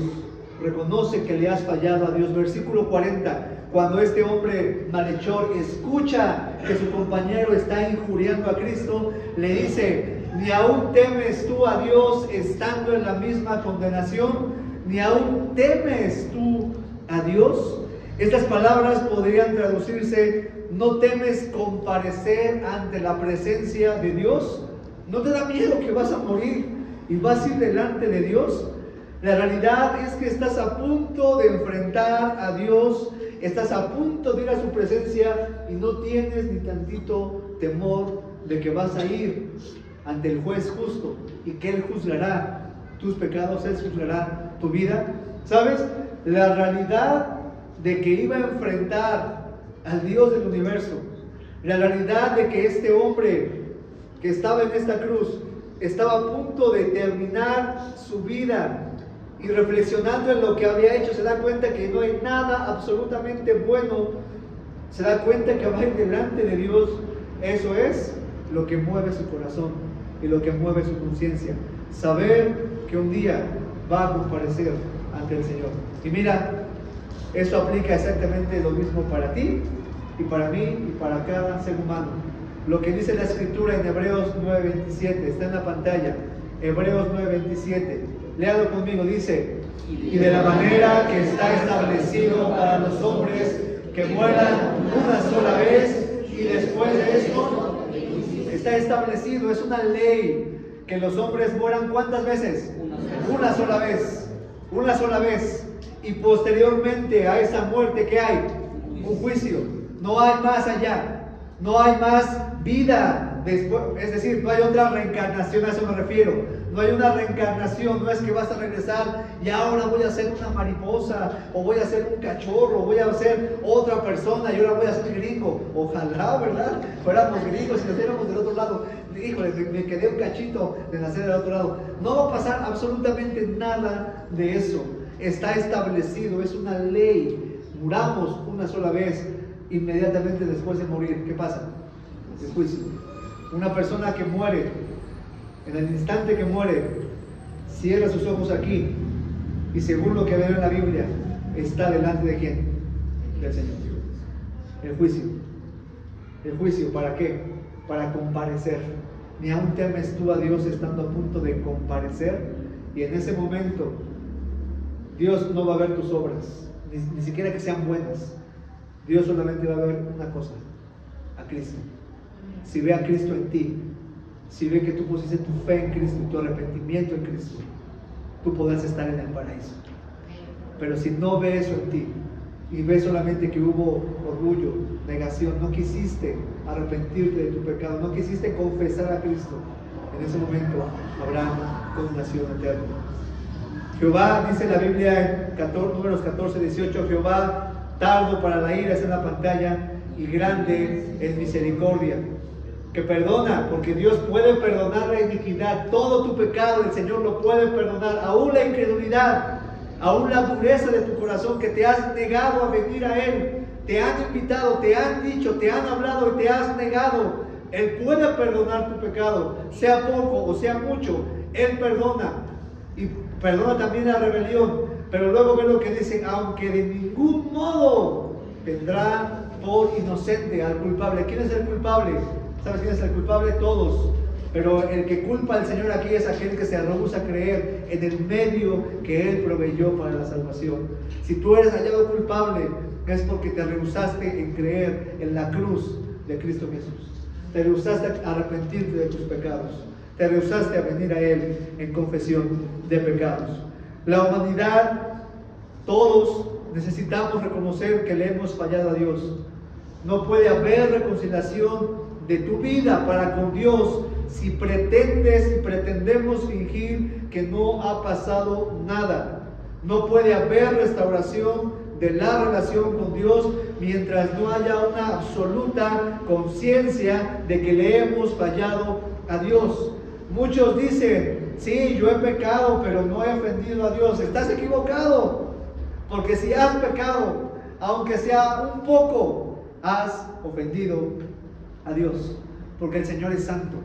Reconoce que le has fallado a Dios. Versículo 40. Cuando este hombre malhechor escucha que su compañero está injuriando a Cristo, le dice: ¿ni aún temes tú a Dios estando en la misma condenación? ¿Ni aún temes tú a Dios? Estas palabras podrían traducirse: ¿no temes comparecer ante la presencia de Dios? ¿No te da miedo que vas a morir y vas a ir delante de Dios? La realidad es que estás a punto de enfrentar a Dios estás a punto de ir a su presencia y no tienes ni tantito temor de que vas a ir ante el juez justo y que Él juzgará tus pecados, Él juzgará tu vida. ¿Sabes? La realidad de que iba a enfrentar al Dios del universo, la realidad de que este hombre que estaba en esta cruz estaba a punto de terminar su vida y reflexionando en lo que había hecho, se da cuenta que no hay nada absolutamente bueno, se da cuenta que va a ir delante de Dios. Eso es lo que mueve su corazón y lo que mueve su conciencia, saber que un día va a comparecer ante el Señor. Y mira, eso aplica exactamente lo mismo para ti y para mí y para cada ser humano. Lo que dice la Escritura en Hebreos 9:27, está en la pantalla, Hebreos 9:27, léalo conmigo, dice: y de la manera que está establecido para los hombres que mueran una sola vez, y después de esto, está establecido, es una ley, que los hombres mueran ¿cuántas veces? Una sola vez, una sola vez, y posteriormente a esa muerte, ¿qué hay? Un juicio, no hay más allá, no hay más vida después, es decir, no hay otra reencarnación, a eso me refiero. No hay una reencarnación, no es que vas a regresar y ahora voy a ser una mariposa, o voy a ser un cachorro, o voy a ser otra persona y ahora voy a ser gringo. Ojalá, ¿verdad? Fuéramos gringos y naciéramos del otro lado. Híjole, me quedé un cachito de nacer del otro lado. No va a pasar absolutamente nada de eso. Está establecido, es una ley. Muramos una sola vez, inmediatamente después de morir. ¿Qué pasa? El juicio. Una persona que muere, en el instante que muere, cierra sus ojos aquí y según lo que veo en la Biblia, está delante de ¿quién? Del Señor. El juicio. El juicio, ¿para qué? Para comparecer. Ni aún temes tú a Dios estando a punto de comparecer, y en ese momento Dios no va a ver tus obras, ni siquiera que sean buenas. Dios solamente va a ver una cosa: a Cristo. Si ve a Cristo en ti, si ve que tú pusiste tu fe en Cristo, tu arrepentimiento en Cristo, tú podrás estar en el paraíso. Pero si no ve eso en ti y ves solamente que hubo orgullo, negación, no quisiste arrepentirte de tu pecado, no quisiste confesar a Cristo, en ese momento habrá condenación eterna. Jehová, dice la Biblia en Números 14:18, Jehová tardo para la ira, es en la pantalla, y grande en misericordia, que perdona, porque Dios puede perdonar la iniquidad, todo tu pecado el Señor lo puede perdonar, aún la incredulidad, aún la dureza de tu corazón, que te has negado a venir a Él, te han invitado, te han dicho, te han hablado y te has negado. Él puede perdonar tu pecado, sea poco o sea mucho, Él perdona, y perdona también la rebelión. Pero luego ve lo que dice: aunque de ningún modo tendrá por inocente al culpable. ¿Quién es el culpable? ¿Sabes quién es el culpable? Todos. Pero el que culpa al Señor aquí es aquel que se rehúsa a creer en el medio que Él proveyó para la salvación. Si tú eres hallado culpable, es porque te rehusaste en creer en la cruz de Cristo Jesús. Te rehusaste a arrepentirte de tus pecados. Te rehusaste a venir a Él en confesión de pecados. La humanidad, todos necesitamos reconocer que le hemos fallado a Dios. No puede haber reconciliación de tu vida para con Dios si pretendemos fingir que no ha pasado nada. No puede haber restauración de la relación con Dios mientras no haya una absoluta conciencia de que le hemos fallado a Dios. Muchos dicen: sí, yo he pecado, pero no he ofendido a Dios. Estás equivocado, porque si has pecado, aunque sea un poco, has ofendido a Dios, porque el Señor es santo,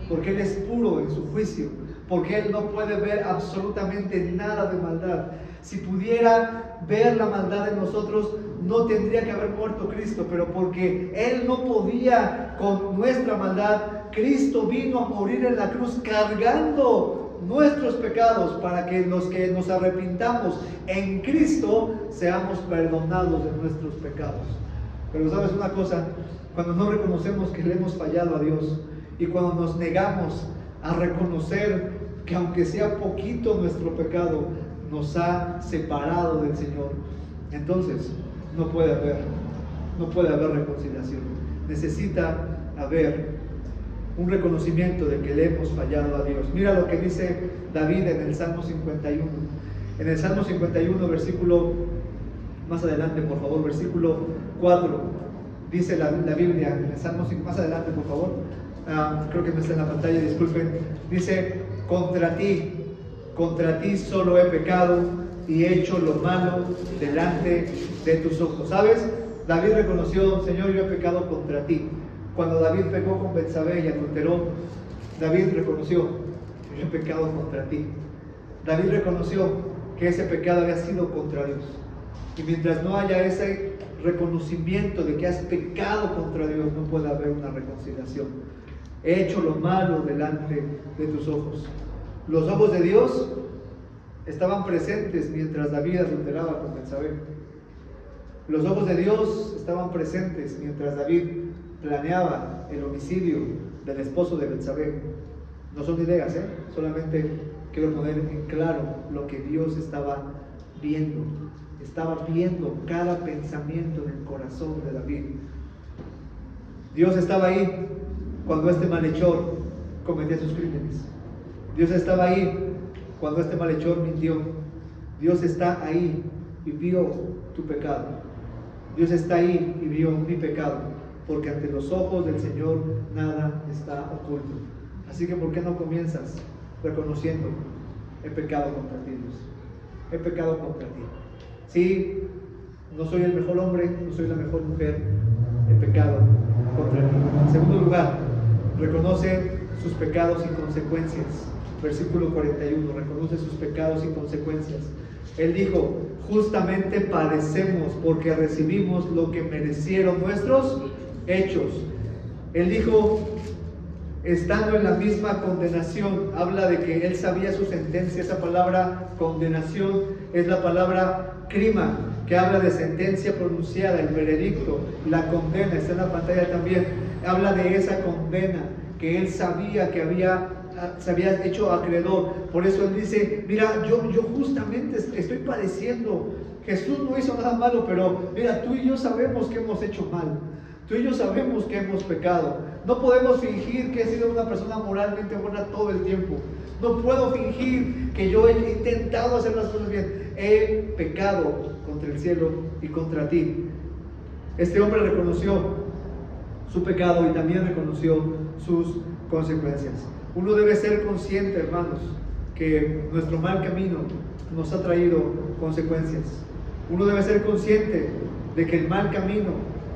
porque Él es puro en su juicio, porque Él no puede ver absolutamente nada de maldad. Si pudiera ver la maldad en nosotros, no tendría que haber muerto Cristo, pero porque Él no podía con nuestra maldad, Cristo vino a morir en la cruz cargando nuestros pecados para que los que nos arrepintamos en Cristo seamos perdonados de nuestros pecados. Pero ¿sabes una cosa? Cuando no reconocemos que le hemos fallado a Dios y cuando nos negamos a reconocer que aunque sea poquito nuestro pecado nos ha separado del Señor, entonces no puede haber reconciliación. Necesita haber un reconocimiento de que le hemos fallado a Dios. Mira lo que dice David en el Salmo 51. En el Salmo 51, versículo, más adelante por favor, versículo 4, dice la Biblia, en el Salmo 5, más adelante por favor, creo que no está en la pantalla, disculpen, dice: contra ti solo he pecado y he hecho lo malo delante de tus ojos. ¿Sabes? David reconoció: Señor, yo he pecado contra ti. Cuando David pecó con Betsabé y adulteró, David reconoció: yo he pecado contra ti. David reconoció que ese pecado había sido contra Dios. Y mientras no haya ese reconocimiento de que has pecado contra Dios, no puede haber una reconciliación. He hecho lo malo delante de tus ojos. Los ojos de Dios estaban presentes mientras David adulteraba con Betsabé. Los ojos de Dios estaban presentes mientras David planeaba el homicidio del esposo de Betsabé. No son ideas, solamente quiero poner en claro lo que Dios estaba viendo. Estaba viendo cada pensamiento en el corazón de David. Dios estaba ahí cuando este malhechor cometía sus crímenes. Dios estaba ahí cuando este malhechor mintió. Dios está ahí y vio tu pecado. Dios está ahí y vio mi pecado, porque ante los ojos del Señor nada está oculto. Así que ¿por qué no comienzas reconociendo: he pecado contra ti, Dios? He pecado contra ti. Sí, no soy el mejor hombre, no soy la mejor mujer, he pecado contra ti. En segundo lugar, reconoce sus pecados y consecuencias. Versículo 41, reconoce sus pecados y consecuencias. Él dijo: justamente padecemos porque recibimos lo que merecieron nuestros hechos. Él dijo, estando en la misma condenación, habla de que él sabía su sentencia. Esa palabra condenación es la palabra crima, que habla de sentencia pronunciada, el veredicto, la condena. Está en la pantalla también. Habla de esa condena que él sabía que se había hecho acreedor. Por eso él dice: mira, yo justamente estoy padeciendo. Jesús no hizo nada malo, pero mira, tú y yo sabemos que hemos hecho mal. Tú y yo sabemos que hemos pecado. No podemos fingir que he sido una persona moralmente buena todo el tiempo. No puedo fingir que yo he intentado hacer las cosas bien. He pecado contra el cielo y contra ti. Este hombre reconoció su pecado y también reconoció sus consecuencias. Uno debe ser consciente, hermanos, que nuestro mal camino nos ha traído consecuencias. Uno debe ser consciente de que el mal camino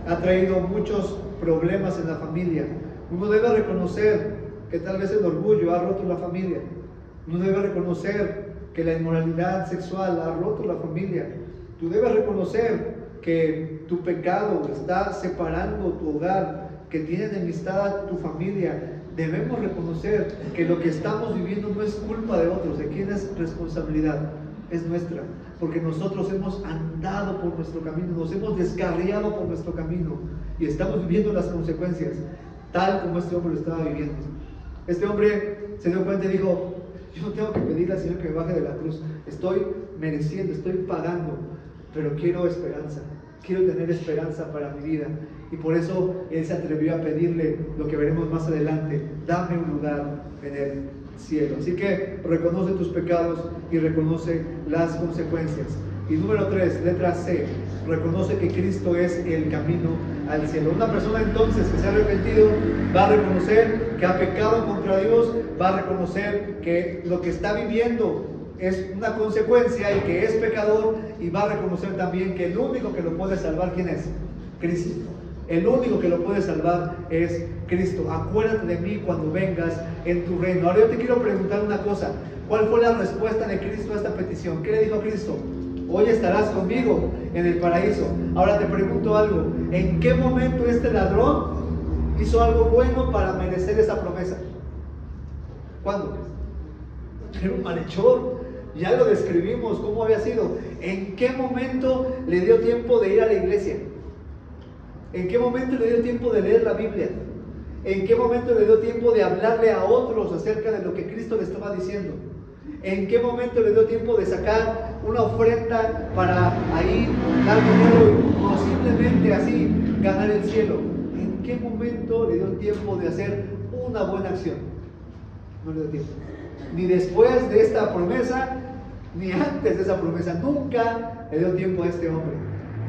ha traído muchos problemas en la familia. Uno debe reconocer que tal vez el orgullo ha roto la familia. Uno debe reconocer que la inmoralidad sexual ha roto la familia. Tú debes reconocer que tu pecado está separando tu hogar, que tiene enemistad a tu familia. Debemos reconocer que lo que estamos viviendo no es culpa de otros. ¿De quién es responsabilidad? Es nuestra, porque nosotros hemos andado por nuestro camino, nos hemos descarriado por nuestro camino y estamos viviendo las consecuencias, tal como este hombre lo estaba viviendo. Este hombre se dio cuenta y dijo: yo no tengo que pedirle al Señor que me baje de la cruz, estoy mereciendo, estoy pagando, pero quiero esperanza, quiero tener esperanza para mi vida. Y por eso él se atrevió a pedirle lo que veremos más adelante: dame un lugar en el cielo. Así que reconoce tus pecados y reconoce las consecuencias. Y número 3, letra C, reconoce que Cristo es el camino al cielo. Una persona entonces que se ha arrepentido va a reconocer que ha pecado contra Dios, va a reconocer que lo que está viviendo es una consecuencia y que es pecador, y va a reconocer también que el único que lo puede salvar, ¿quién es? Cristo. El único que lo puede salvar es Cristo. Acuérdate de mí cuando vengas en tu reino. Ahora yo te quiero preguntar una cosa: ¿cuál fue la respuesta de Cristo a esta petición? ¿Qué le dijo Cristo? Hoy estarás conmigo en el paraíso. Ahora te pregunto algo: ¿en qué momento este ladrón hizo algo bueno para merecer esa promesa? ¿Cuándo? Era un malhechor. Ya lo describimos cómo había sido. ¿En qué momento le dio tiempo de ir a la iglesia? ¿En qué momento le dio tiempo de leer la Biblia? ¿En qué momento le dio tiempo de hablarle a otros acerca de lo que Cristo le estaba diciendo? ¿En qué momento le dio tiempo de sacar una ofrenda para ahí dar dinero o simplemente así ganar el cielo? ¿En qué momento le dio tiempo de hacer una buena acción? No le dio tiempo. Ni después de esta promesa, ni antes de esa promesa. Nunca le dio tiempo a este hombre.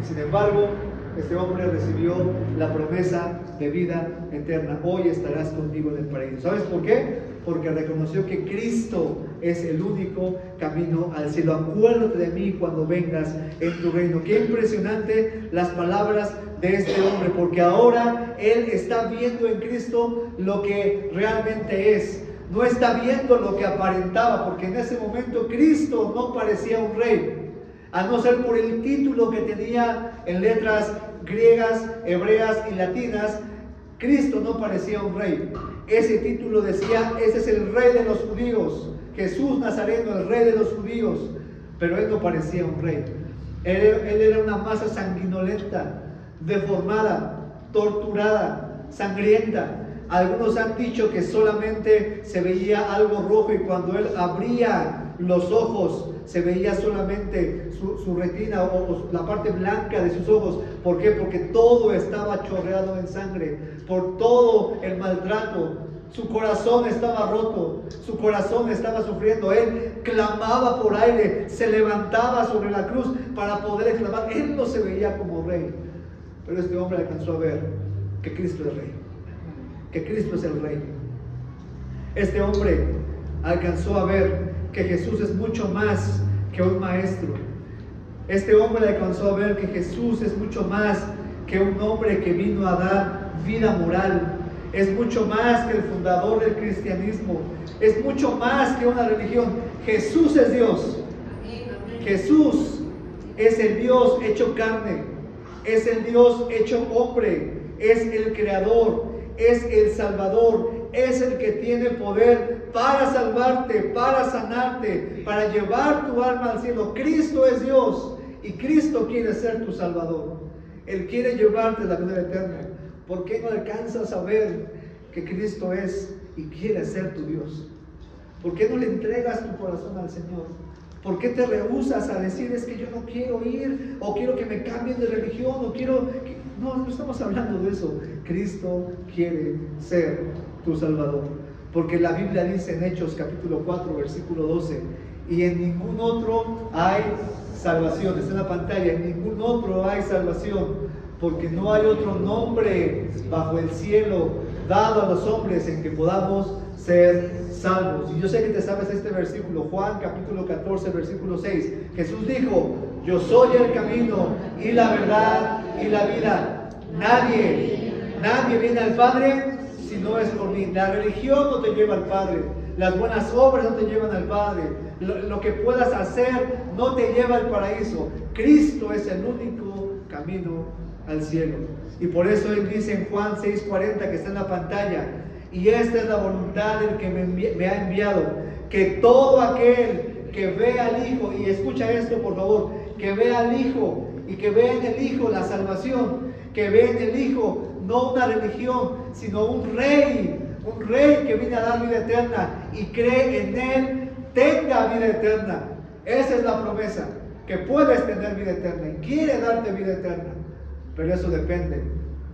Y sin embargo, este hombre recibió la promesa de vida eterna. Hoy estarás conmigo en el paraíso. ¿Sabes por qué? Porque reconoció que Cristo es el único camino al cielo. Acuérdate de mí cuando vengas en tu reino. Qué impresionante las palabras de este hombre, porque ahora él está viendo en Cristo lo que realmente es. No está viendo lo que aparentaba, porque en ese momento Cristo no parecía un rey, a no ser por el título que tenía en letras griegas, hebreas y latinas. Cristo no parecía un rey. Ese título decía: ese es el rey de los judíos, Jesús Nazareno, el rey de los judíos. Pero él no parecía un rey. Él era una masa sanguinolenta, deformada, torturada, sangrienta. Algunos han dicho que solamente se veía algo rojo, y cuando él abría los ojos se veía solamente su retina o la parte blanca de sus ojos. ¿Por qué? Porque todo estaba chorreado en sangre por todo el maltrato. Su corazón estaba roto, su corazón estaba sufriendo. Él clamaba por aire, se levantaba sobre la cruz para poder exclamar. Él no se veía como rey, pero este hombre alcanzó a ver que Cristo es rey, que Cristo es el rey. Este hombre alcanzó a ver que Jesús es mucho más que un maestro. Este hombre alcanzó a ver que Jesús es mucho más que un hombre que vino a dar vida moral. Es mucho más que el fundador del cristianismo. Es mucho más que una religión. Jesús es Dios. Jesús es el Dios hecho carne. Es el Dios hecho hombre. Es el creador. Es el salvador. Es el que tiene poder para salvarte, para sanarte, para llevar tu alma al cielo. Cristo es Dios y Cristo quiere ser tu salvador. Él quiere llevarte a la vida eterna. ¿Por qué no alcanzas a ver que Cristo es y quiere ser tu Dios? ¿Por qué no le entregas tu corazón al Señor? ¿Por qué te rehusas a decir: es que yo no quiero ir, o quiero que me cambien de religión, o quiero... No estamos hablando de eso. Cristo quiere ser tu Salvador. Porque la Biblia dice en Hechos capítulo 4 versículo 12: y en ningún otro hay salvación. Está en la pantalla: en ningún otro hay salvación, porque no hay otro nombre bajo el cielo dado a los hombres en que podamos ser salvos. Y yo sé que te sabes este versículo, Juan capítulo 14 versículo 6. Jesús dijo: yo soy el camino y la verdad y la vida. Nadie viene al Padre si no es por mí. La religión no te lleva al Padre, las buenas obras no te llevan al Padre, lo que puedas hacer no te lleva al paraíso. Cristo es el único camino al cielo. Y por eso él dice en Juan 6:40, que está en la pantalla: y esta es la voluntad del que me ha enviado, que todo aquel que ve al Hijo, y escucha esto por favor, que ve al Hijo y que ve en el Hijo la salvación, que ve en el Hijo no una religión, sino un rey que viene a dar vida eterna, y cree en Él, tenga vida eterna. Esa es la promesa, que puedes tener vida eterna, y quiere darte vida eterna. Pero eso depende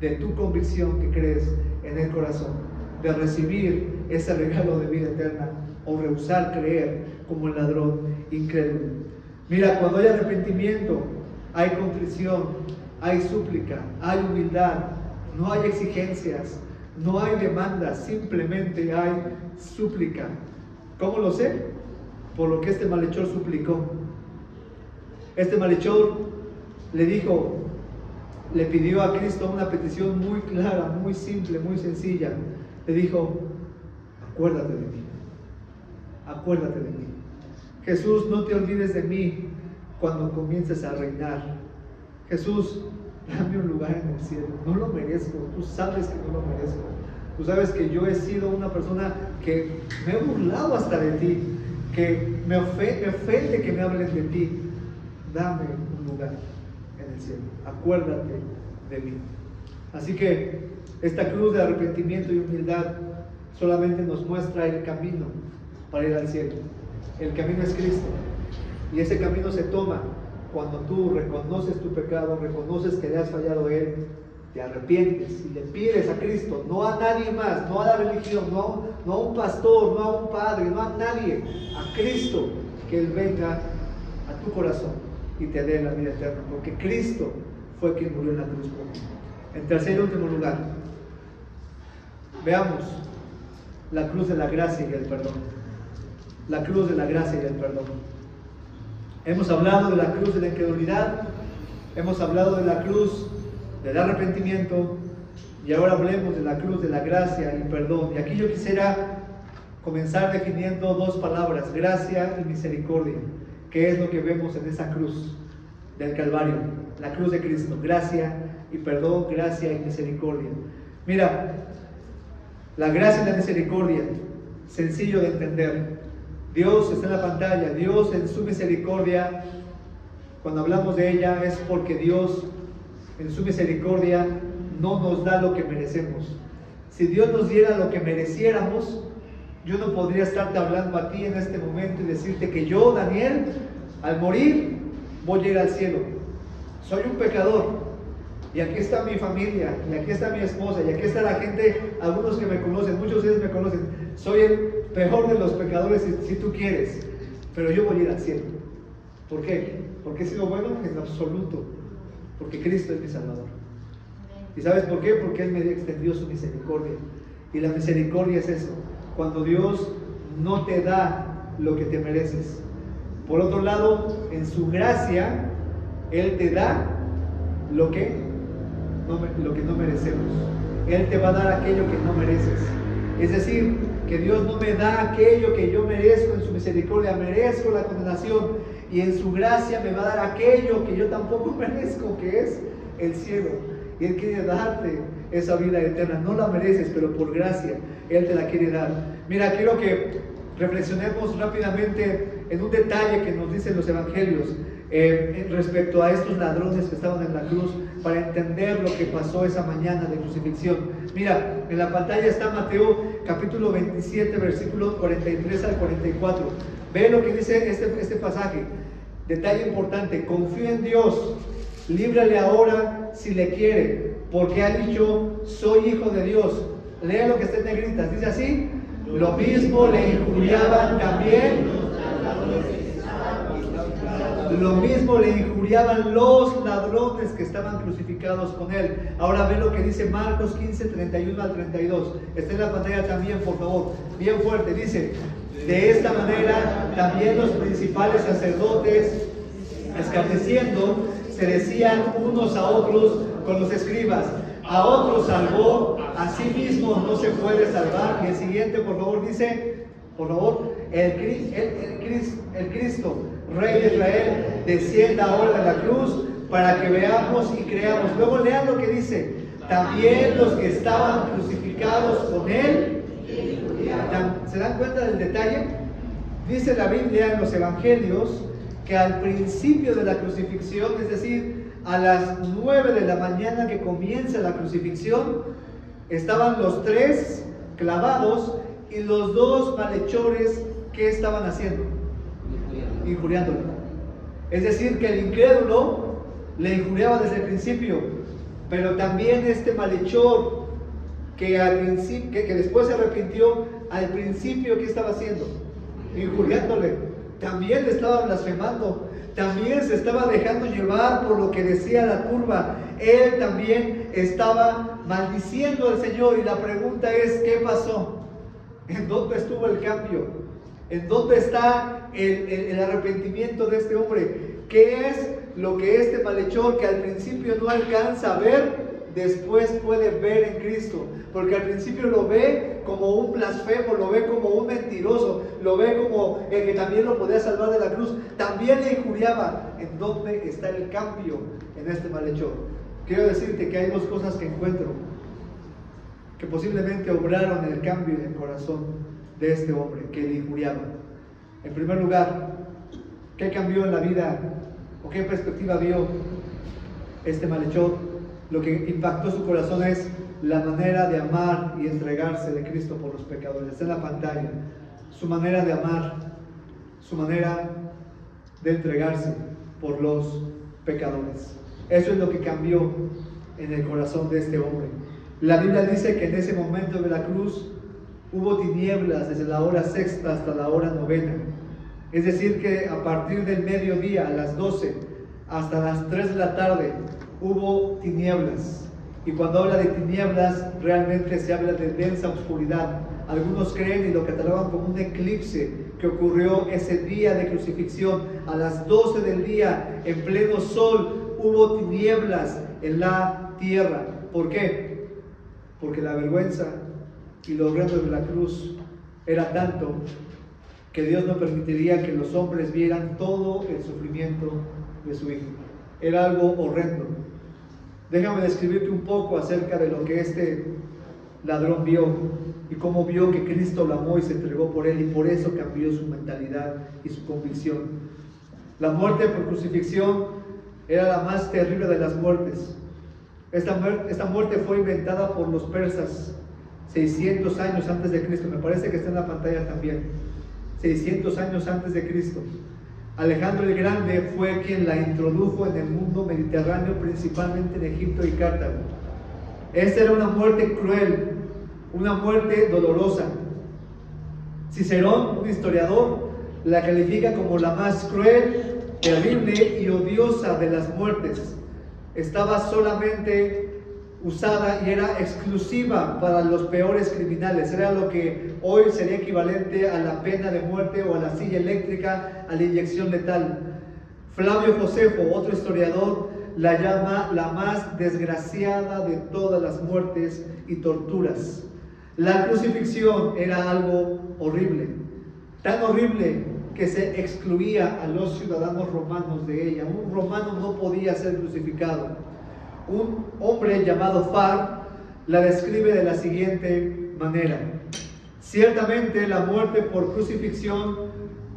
de tu convicción que crees en el corazón, de recibir ese regalo de vida eterna, o rehusar creer como el ladrón incrédulo. Mira, cuando hay arrepentimiento, hay contrición, hay súplica, hay humildad, no hay exigencias, no hay demandas, simplemente hay súplica. ¿Cómo lo sé? Por lo que este malhechor suplicó. Este malhechor le pidió a Cristo una petición muy clara, muy simple, muy sencilla. Le dijo: acuérdate de mí, acuérdate de mí. Jesús, no te olvides de mí cuando comiences a reinar. Jesús, dame un lugar en el cielo. No lo merezco, tú sabes que no lo merezco. Tú sabes que yo he sido una persona que me he burlado hasta de ti, que me ofende que me hablen de ti. Dame un lugar en el cielo, acuérdate de mí. Así que esta cruz de arrepentimiento y humildad solamente nos muestra el camino para ir al cielo. El camino es Cristo. Y ese camino se toma cuando tú reconoces tu pecado, reconoces que le has fallado a Él, te arrepientes y le pides a Cristo, no a nadie más, no a la religión, no a un pastor, no a un padre, no a nadie, a Cristo, que Él venga a tu corazón y te dé la vida eterna, porque Cristo fue quien murió en la cruz por ti. En tercer y último lugar, veamos la cruz de la gracia y el perdón. La cruz de la gracia y el perdón. Hemos hablado de la cruz de la incredulidad, hemos hablado de la cruz del arrepentimiento, y ahora hablemos de la cruz de la gracia y perdón. Y aquí yo quisiera comenzar definiendo dos palabras: gracia y misericordia, que es lo que vemos en esa cruz del Calvario, la cruz de Cristo. Gracia y perdón, gracia y misericordia. Mira, la gracia y la misericordia, sencillo de entender. Dios está en la pantalla. Dios, en su misericordia, cuando hablamos de ella, es porque Dios en su misericordia no nos da lo que merecemos. Si Dios nos diera lo que mereciéramos, yo no podría estarte hablando a ti en este momento y decirte que yo, Daniel, al morir voy a ir al cielo. Soy un pecador, y aquí está mi familia, y aquí está mi esposa, y aquí está la gente, algunos que me conocen, muchos de ustedes me conocen. Soy el peor de los pecadores, si tú quieres, pero yo voy a ir al cielo. ¿Por qué? ¿Porque he sido bueno? En absoluto. Porque Cristo es mi Salvador. ¿Y sabes por qué? Porque Él me extendió su misericordia. Y la misericordia es eso, cuando Dios no te da lo que te mereces. Por otro lado, en su gracia, Él te da lo que no merecemos. Él te va a dar aquello que no mereces. Es decir, que Dios no me da aquello que yo merezco. En su misericordia merezco la condenación, y en su gracia me va a dar aquello que yo tampoco merezco, que es el cielo. Y Él quiere darte esa vida eterna. No la mereces, pero por gracia Él te la quiere dar. Mira, quiero que reflexionemos rápidamente en un detalle que nos dicen los evangelios respecto a estos ladrones que estaban en la cruz, para entender lo que pasó esa mañana de crucifixión. Mira, en la pantalla está Mateo capítulo 27, versículos 43 al 44. Ve lo que dice este pasaje. Detalle importante: confía en Dios, líbrale ahora si le quiere, porque ha dicho, soy hijo de Dios. Lea lo que está en negritas, dice así: lo mismo le injuriaban también. Lo mismo le injuriaban los ladrones que estaban crucificados con Él. Ahora ve lo que dice Marcos 15, 31 al 32. Está en la pantalla también, por favor, bien fuerte. Dice: de esta manera también los principales sacerdotes, escarneciendo, se decían unos a otros con los escribas: a otros salvó, a sí mismo no se puede salvar. Y el siguiente, por favor, dice, por favor: el Cristo, Rey de Israel, descienda ahora de la cruz para que veamos y creamos. Luego lean lo que dice: también los que estaban crucificados con Él. ¿Se dan cuenta del detalle? Dice la Biblia en los evangelios que al principio de la crucifixión, es decir, a las 9 de la mañana que comienza la crucifixión, estaban los tres clavados, y los dos malhechores, ¿qué estaban haciendo? Injuriándole. Es decir, que el incrédulo le injuriaba desde el principio, pero también este malhechor que después se arrepintió, al principio, ¿qué estaba haciendo? Injuriándole. También le estaba blasfemando, también se estaba dejando llevar por lo que decía la turba. Él también estaba maldiciendo al Señor, y la pregunta es: ¿qué pasó? ¿En dónde estuvo el cambio? ¿En dónde está el arrepentimiento de este hombre? ¿Qué es lo que este malhechor, que al principio no alcanza a ver, después puede ver en Cristo? Porque al principio lo ve como un blasfemo, lo ve como un mentiroso, lo ve como el que también lo podía salvar de la cruz. También le injuriaba. ¿En dónde está el cambio en este malhechor? Quiero decirte que hay dos cosas que encuentro que posiblemente obraron el cambio en el corazón de este hombre que le injuriaba. En primer lugar, ¿qué cambió en la vida o qué perspectiva vio este malhechor? Lo que impactó su corazón es la manera de amar y entregarse de Cristo por los pecadores. Está en la pantalla. Su manera de amar, su manera de entregarse por los pecadores. Eso es lo que cambió en el corazón de este hombre. La Biblia dice que en ese momento de la cruz hubo tinieblas desde la hora sexta hasta la hora novena. Es decir que a partir del mediodía, a las 12, hasta las 3 de la tarde, hubo tinieblas. Y cuando habla de tinieblas, realmente se habla de densa oscuridad. Algunos creen y lo catalogan como un eclipse que ocurrió ese día de crucifixión. A las 12 del día, en pleno sol, hubo tinieblas en la tierra. ¿Por qué? Porque la vergüenza y lo horrendo de la cruz era tanto que Dios no permitiría que los hombres vieran todo el sufrimiento de su Hijo. Era algo horrendo. Déjame describirte un poco acerca de lo que este ladrón vio y cómo vio que Cristo lo amó y se entregó por él, y por eso cambió su mentalidad y su convicción. La muerte por crucifixión era la más terrible de las muertes. Esta muerte fue inventada por los persas 600 años antes de Cristo. Me parece que está en la pantalla también. 600 años antes de Cristo. Alejandro el Grande fue quien la introdujo en el mundo mediterráneo, principalmente en Egipto y Cartago. Esta era una muerte cruel, una muerte dolorosa. Cicerón, un historiador, la califica como la más cruel, terrible y odiosa de las muertes. Estaba solamente usada y era exclusiva para los peores criminales. Era lo que hoy sería equivalente a la pena de muerte o a la silla eléctrica, a la inyección letal. Flavio Josefo, otro historiador, la llama la más desgraciada de todas las muertes y torturas. La crucifixión era algo horrible, tan horrible que se excluía a los ciudadanos romanos de ella. Un romano no podía ser crucificado. Un hombre llamado Far la describe de la siguiente manera: ciertamente la muerte por crucifixión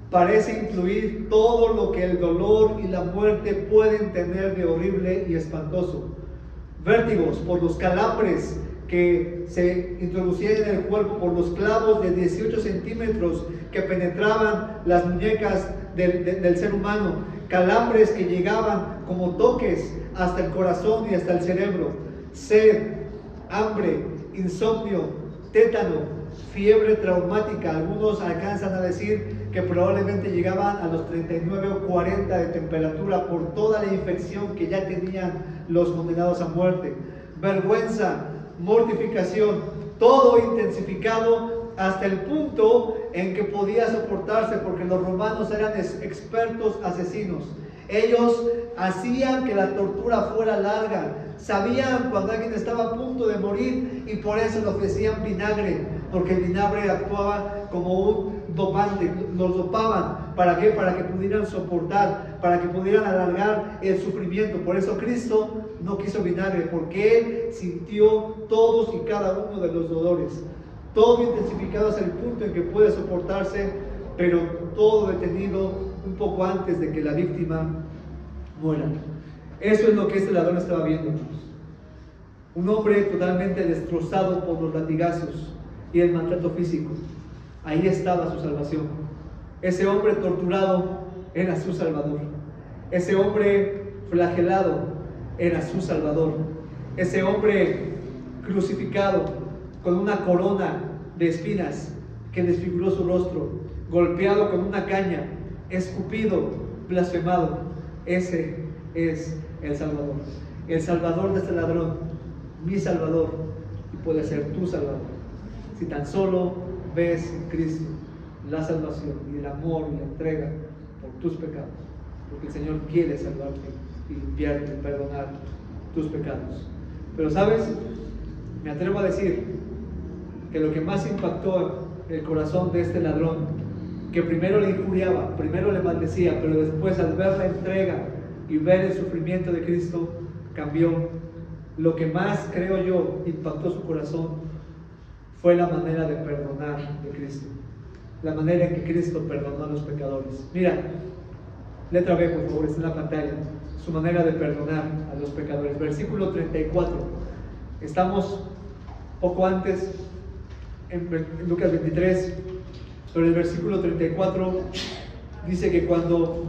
parece incluir todo lo que el dolor y la muerte pueden tener de horrible y espantoso. Vértigos por los calambres que se introducían en el cuerpo, por los clavos de 18 centímetros que penetraban las muñecas del ser humano, calambres que llegaban como toques hasta el corazón y hasta el cerebro, sed, hambre, insomnio, tétano, fiebre traumática. Algunos alcanzan a decir que probablemente llegaban a los 39 o 40 de temperatura por toda la infección que ya tenían los condenados a muerte. Vergüenza, mortificación, todo intensificado hasta el punto en que podía soportarse, porque los romanos eran expertos asesinos. Ellos hacían que la tortura fuera larga, sabían cuando alguien estaba a punto de morir y por eso le ofrecían vinagre, porque el vinagre actuaba como un dopante, los dopaban. ¿Para qué? Para que pudieran soportar, para que pudieran alargar el sufrimiento. Por eso Cristo no quiso vinagre, porque Él sintió todos y cada uno de los dolores, todo intensificado hasta el punto en que puede soportarse, pero todo detenido un poco antes de que la víctima muera. Eso es lo que este ladrón estaba viendo. Un hombre totalmente destrozado por los latigazos y el maltrato físico. Ahí estaba su salvación. Ese hombre torturado era su Salvador. Ese hombre flagelado era su Salvador. Ese hombre crucificado con una corona de espinas que desfiguró su rostro, golpeado con una caña, escupido, blasfemado. Ese es el Salvador. El Salvador de este ladrón, mi Salvador, y puede ser tu Salvador. Si tan solo ves en Cristo la salvación y el amor y la entrega por tus pecados, porque el Señor quiere salvarte y limpiarte y perdonar tus pecados. Pero ¿sabes? Me atrevo a decir que lo que más impactó el corazón de este ladrón, que primero le injuriaba, primero le maldecía, pero después al ver la entrega y ver el sufrimiento de Cristo, cambió. Lo que más, creo yo, impactó su corazón fue la manera de perdonar de Cristo, la manera en que Cristo perdonó a los pecadores. Mira, letra B, por favor, está en la pantalla, su manera de perdonar a los pecadores. Versículo 34, estamos poco antes, en Lucas 23, pero el versículo 34 dice que cuando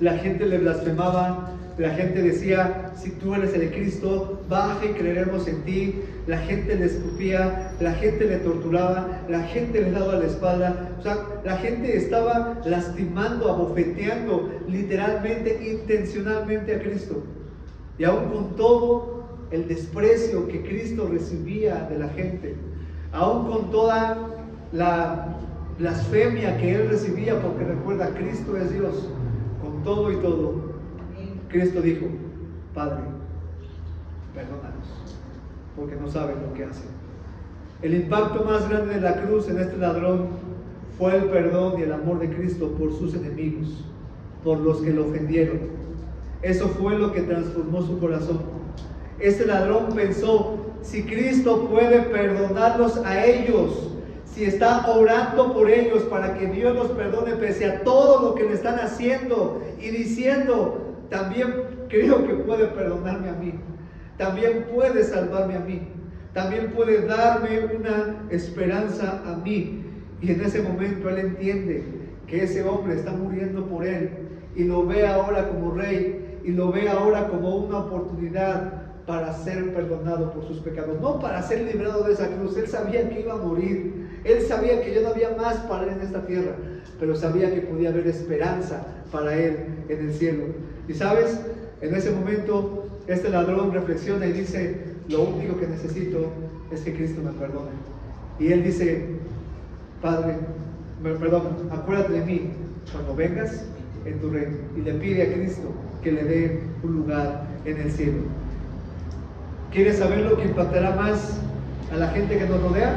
la gente le blasfemaba, la gente decía, si tú eres el Cristo, baja y creeremos en ti. La gente le escupía, la gente le torturaba, la gente le daba la espalda. O sea, la gente estaba lastimando, abofeteando, literalmente, intencionalmente a Cristo. Y aún con todo el desprecio que Cristo recibía de la gente, aún con toda la blasfemia que Él recibía, porque recuerda, Cristo es Dios, con todo y todo, Cristo dijo, Padre, perdónanos, porque no saben lo que hacen. El impacto más grande de la cruz en este ladrón fue el perdón y el amor de Cristo por sus enemigos, por los que lo ofendieron. Eso fue lo que transformó su corazón. Este ladrón pensó, si Cristo puede perdonarlos a ellos, si está orando por ellos para que Dios los perdone pese a todo lo que le están haciendo y diciendo, también creo que puede perdonarme a mí, también puede salvarme a mí, también puede darme una esperanza a mí. Y en ese momento él entiende que ese hombre está muriendo por él y lo ve ahora como rey y lo ve ahora como una oportunidad para ser perdonado por sus pecados, no para ser librado de esa cruz. Él sabía que iba a morir, él sabía que ya no había más para él en esta tierra, pero sabía que podía haber esperanza para él en el cielo. Y sabes, en ese momento este ladrón reflexiona y dice, lo único que necesito es que Cristo me perdone. Y él dice, Padre, acuérdate de mí cuando vengas en tu reino. Y le pide a Cristo que le dé un lugar en el cielo. ¿Quieres saber lo que impactará más a la gente que nos rodea?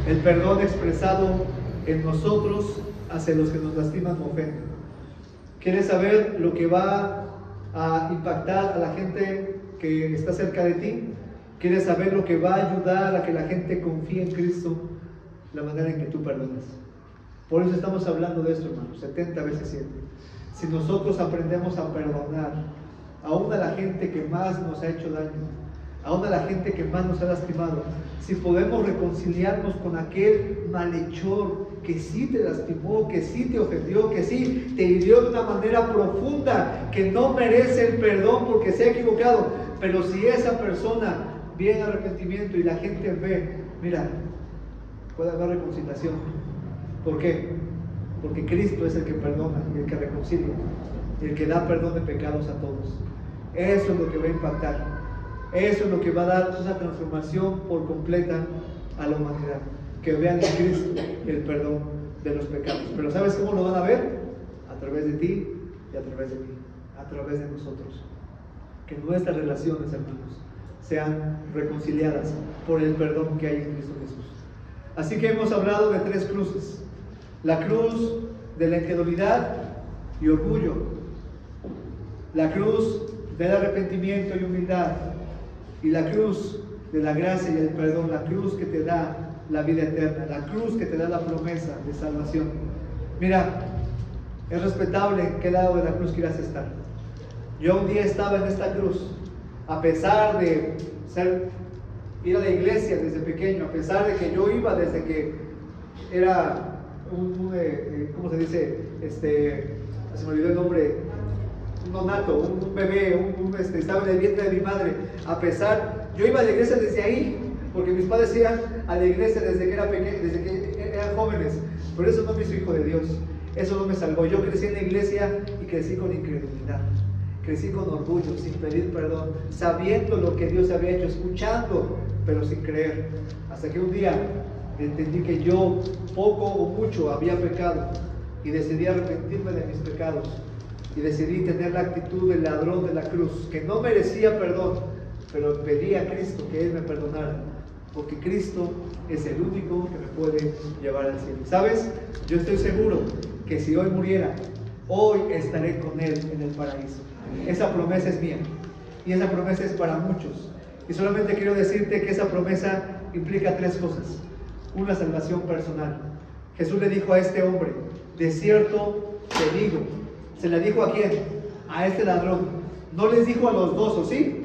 El perdón expresado en nosotros hacia los que nos lastiman o ofenden. ¿Quieres saber lo que va a impactar a la gente que está cerca de ti? ¿Quieres saber lo que va a ayudar a que la gente confíe en Cristo? La manera en que tú perdonas. Por eso estamos hablando de esto, hermanos, 70 veces 7. Si nosotros aprendemos a perdonar, aún a la gente que más nos ha hecho daño, aún a la gente que más nos ha lastimado, si podemos reconciliarnos con aquel malhechor que sí te lastimó, que sí te ofendió, que sí te hirió de una manera profunda, que no merece el perdón porque se ha equivocado, pero si esa persona viene a arrepentimiento y la gente ve, mira, puede haber reconciliación. ¿Por qué? Porque Cristo es el que perdona y el que reconcilia y el que da perdón de pecados a todos. Eso es lo que va a impactar. Eso es lo que va a dar una transformación por completa a la humanidad. Que vean en Cristo el perdón de los pecados. Pero ¿sabes cómo lo van a ver? A través de ti y a través de mí. A través de nosotros. Que nuestras relaciones, hermanos, sean reconciliadas por el perdón que hay en Cristo Jesús. Así que hemos hablado de 3 cruces. La cruz de la incredulidad y orgullo. La cruz del arrepentimiento y humildad. Y la cruz de la gracia y el perdón. La cruz que te da la vida eterna. La cruz que te da la promesa de salvación. Mira, es respetable en qué lado de la cruz quieras estar. Yo un día estaba en esta cruz. A pesar de ir a la iglesia desde pequeño, a pesar de que yo iba desde que era ¿cómo se dice? Se me olvidó el nombre, un nonato, un bebé, estaba en el vientre de mi madre. A pesar, yo iba a la iglesia desde ahí, porque mis padres iban a la iglesia desde que era pequeño, desde que eran jóvenes, pero eso no me hizo hijo de Dios, eso no me salvó. Yo crecí en la iglesia y crecí con incredulidad. Crecí con orgullo, sin pedir perdón, sabiendo lo que Dios había hecho, escuchando, pero sin creer. Hasta que un día entendí que yo, poco o mucho, había pecado y decidí arrepentirme de mis pecados. Y decidí tener la actitud del ladrón de la cruz, que no merecía perdón, pero pedí a Cristo que Él me perdonara, porque Cristo es el único que me puede llevar al cielo. ¿Sabes? Yo estoy seguro que si hoy muriera, hoy estaré con Él en el paraíso. Esa promesa es mía y esa promesa es para muchos. Y solamente quiero decirte que esa promesa implica 3 cosas. Una, salvación personal. Jesús le dijo a este hombre, de cierto te digo. ¿Se le dijo a quién? A este ladrón. No les dijo a los 2, ¿o sí?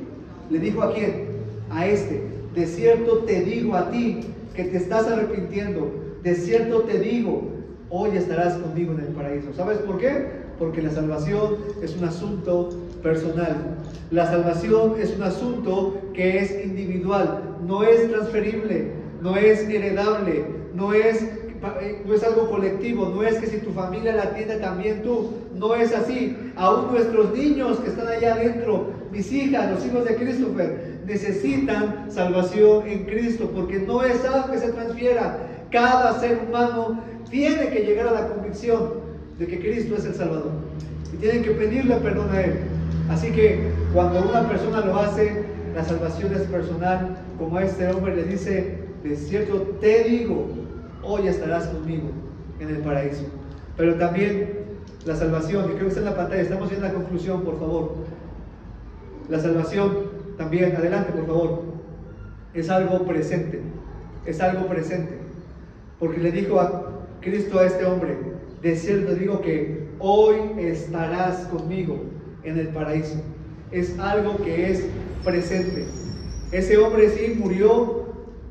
Le dijo a quién? A este. De cierto te digo a ti que te estás arrepintiendo. De cierto te digo hoy estarás conmigo en el paraíso. ¿Sabes por qué? Porque la salvación es un asunto personal. La salvación es un asunto que es individual, no es transferible, no es heredable, no es algo colectivo, no es que si tu familia la tiene también tú, no es así. Aún nuestros niños que están allá adentro, mis hijas, los hijos de Christopher, necesitan salvación en Cristo, porque no es algo que se transfiera. Cada ser humano tiene que llegar a la convicción de que Cristo es el Salvador y tienen que pedirle perdón a Él. Así que cuando una persona lo hace, la salvación es personal, como este hombre le dice: de cierto te digo, hoy estarás conmigo en el paraíso. Pero también la salvación, y creo que está en la pantalla, estamos viendo la conclusión, por favor. La salvación también, adelante por favor, es algo presente, es algo presente, porque le dijo a Cristo a este hombre: de cierto digo que hoy estarás conmigo en el paraíso. Es algo que es presente. Ese hombre sí murió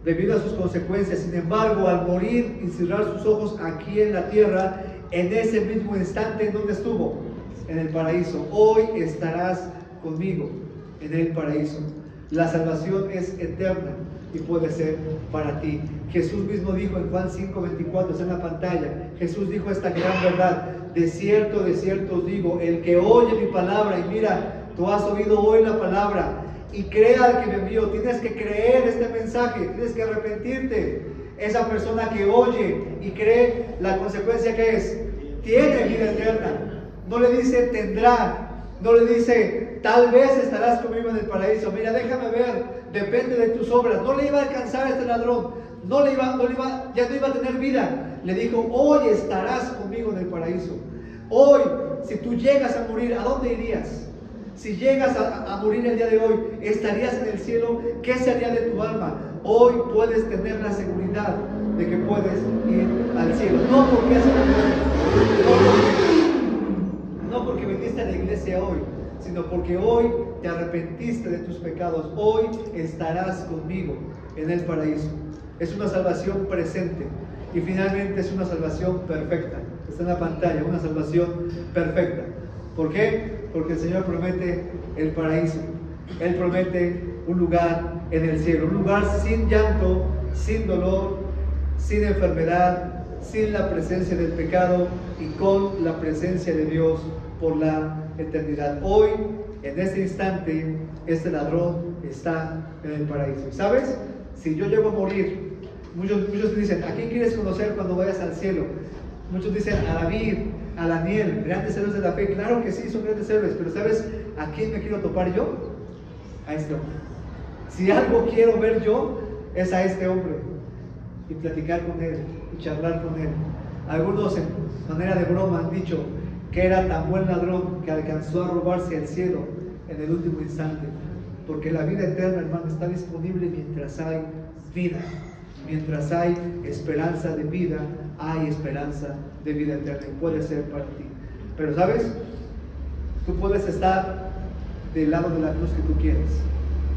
debido a sus consecuencias, sin embargo, al morir y cerrar sus ojos aquí en la tierra, en ese mismo instante, ¿en dónde estuvo? En el paraíso. Hoy estarás conmigo en el paraíso. La salvación es eterna y puede ser para ti. Jesús mismo dijo en Juan 5:24, está en la pantalla, Jesús dijo esta gran verdad: de cierto os digo, el que oye mi palabra, y mira, tú has oído hoy la palabra, y crea al que me envió. Tienes que creer este mensaje, tienes que arrepentirte. Esa persona que oye y cree, la consecuencia que es, tiene vida eterna. No le dice tendrá, no le dice tal vez estarás conmigo en el paraíso. Mira, déjame ver, depende de tus obras. No le iba a alcanzar a este ladrón, ya no iba a tener vida. Le dijo: hoy estarás conmigo en el paraíso. Hoy, si tú llegas a morir, ¿a dónde irías? Si llegas a morir el día de hoy, ¿estarías en el cielo? ¿Qué sería de tu alma? Hoy puedes tener la seguridad de que puedes ir al cielo. No porque viniste a la iglesia hoy, sino porque hoy te arrepentiste de tus pecados. Hoy estarás conmigo en el paraíso. Es una salvación presente. Y finalmente es una salvación perfecta. Está en la pantalla, una salvación perfecta. ¿Por qué? Porque el Señor promete el paraíso. Él promete un lugar en el cielo, un lugar sin llanto, sin dolor, sin enfermedad, sin la presencia del pecado y con la presencia de Dios por la eternidad. Hoy, en este instante, este ladrón está en el paraíso. ¿Sabes? Si yo llego a morir, muchos dicen: ¿a quién quieres conocer cuando vayas al cielo? Muchos dicen: a David, a Daniel, grandes héroes de la fe. Claro que sí, son grandes héroes, pero ¿sabes a quién me quiero topar yo? A este hombre. Si algo quiero ver yo, es a este hombre, y platicar con él, y charlar con él. Algunos, en manera de broma, han dicho que era tan buen ladrón que alcanzó a robarse el cielo en el último instante, porque la vida eterna, hermano, está disponible mientras hay vida. Mientras hay esperanza de vida, hay esperanza de vida eterna, y puede ser para ti. Pero ¿sabes? Tú puedes estar del lado de la cruz que tú quieres,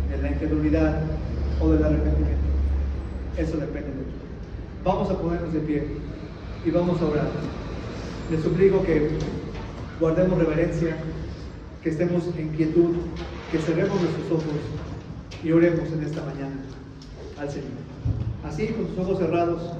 de la incredulidad o del arrepentimiento. Eso depende de ti. Vamos a ponernos de pie y vamos a orar. Les suplico que guardemos reverencia, que estemos en quietud, que cerremos nuestros ojos y oremos en esta mañana al Señor. Así, con tus ojos cerrados,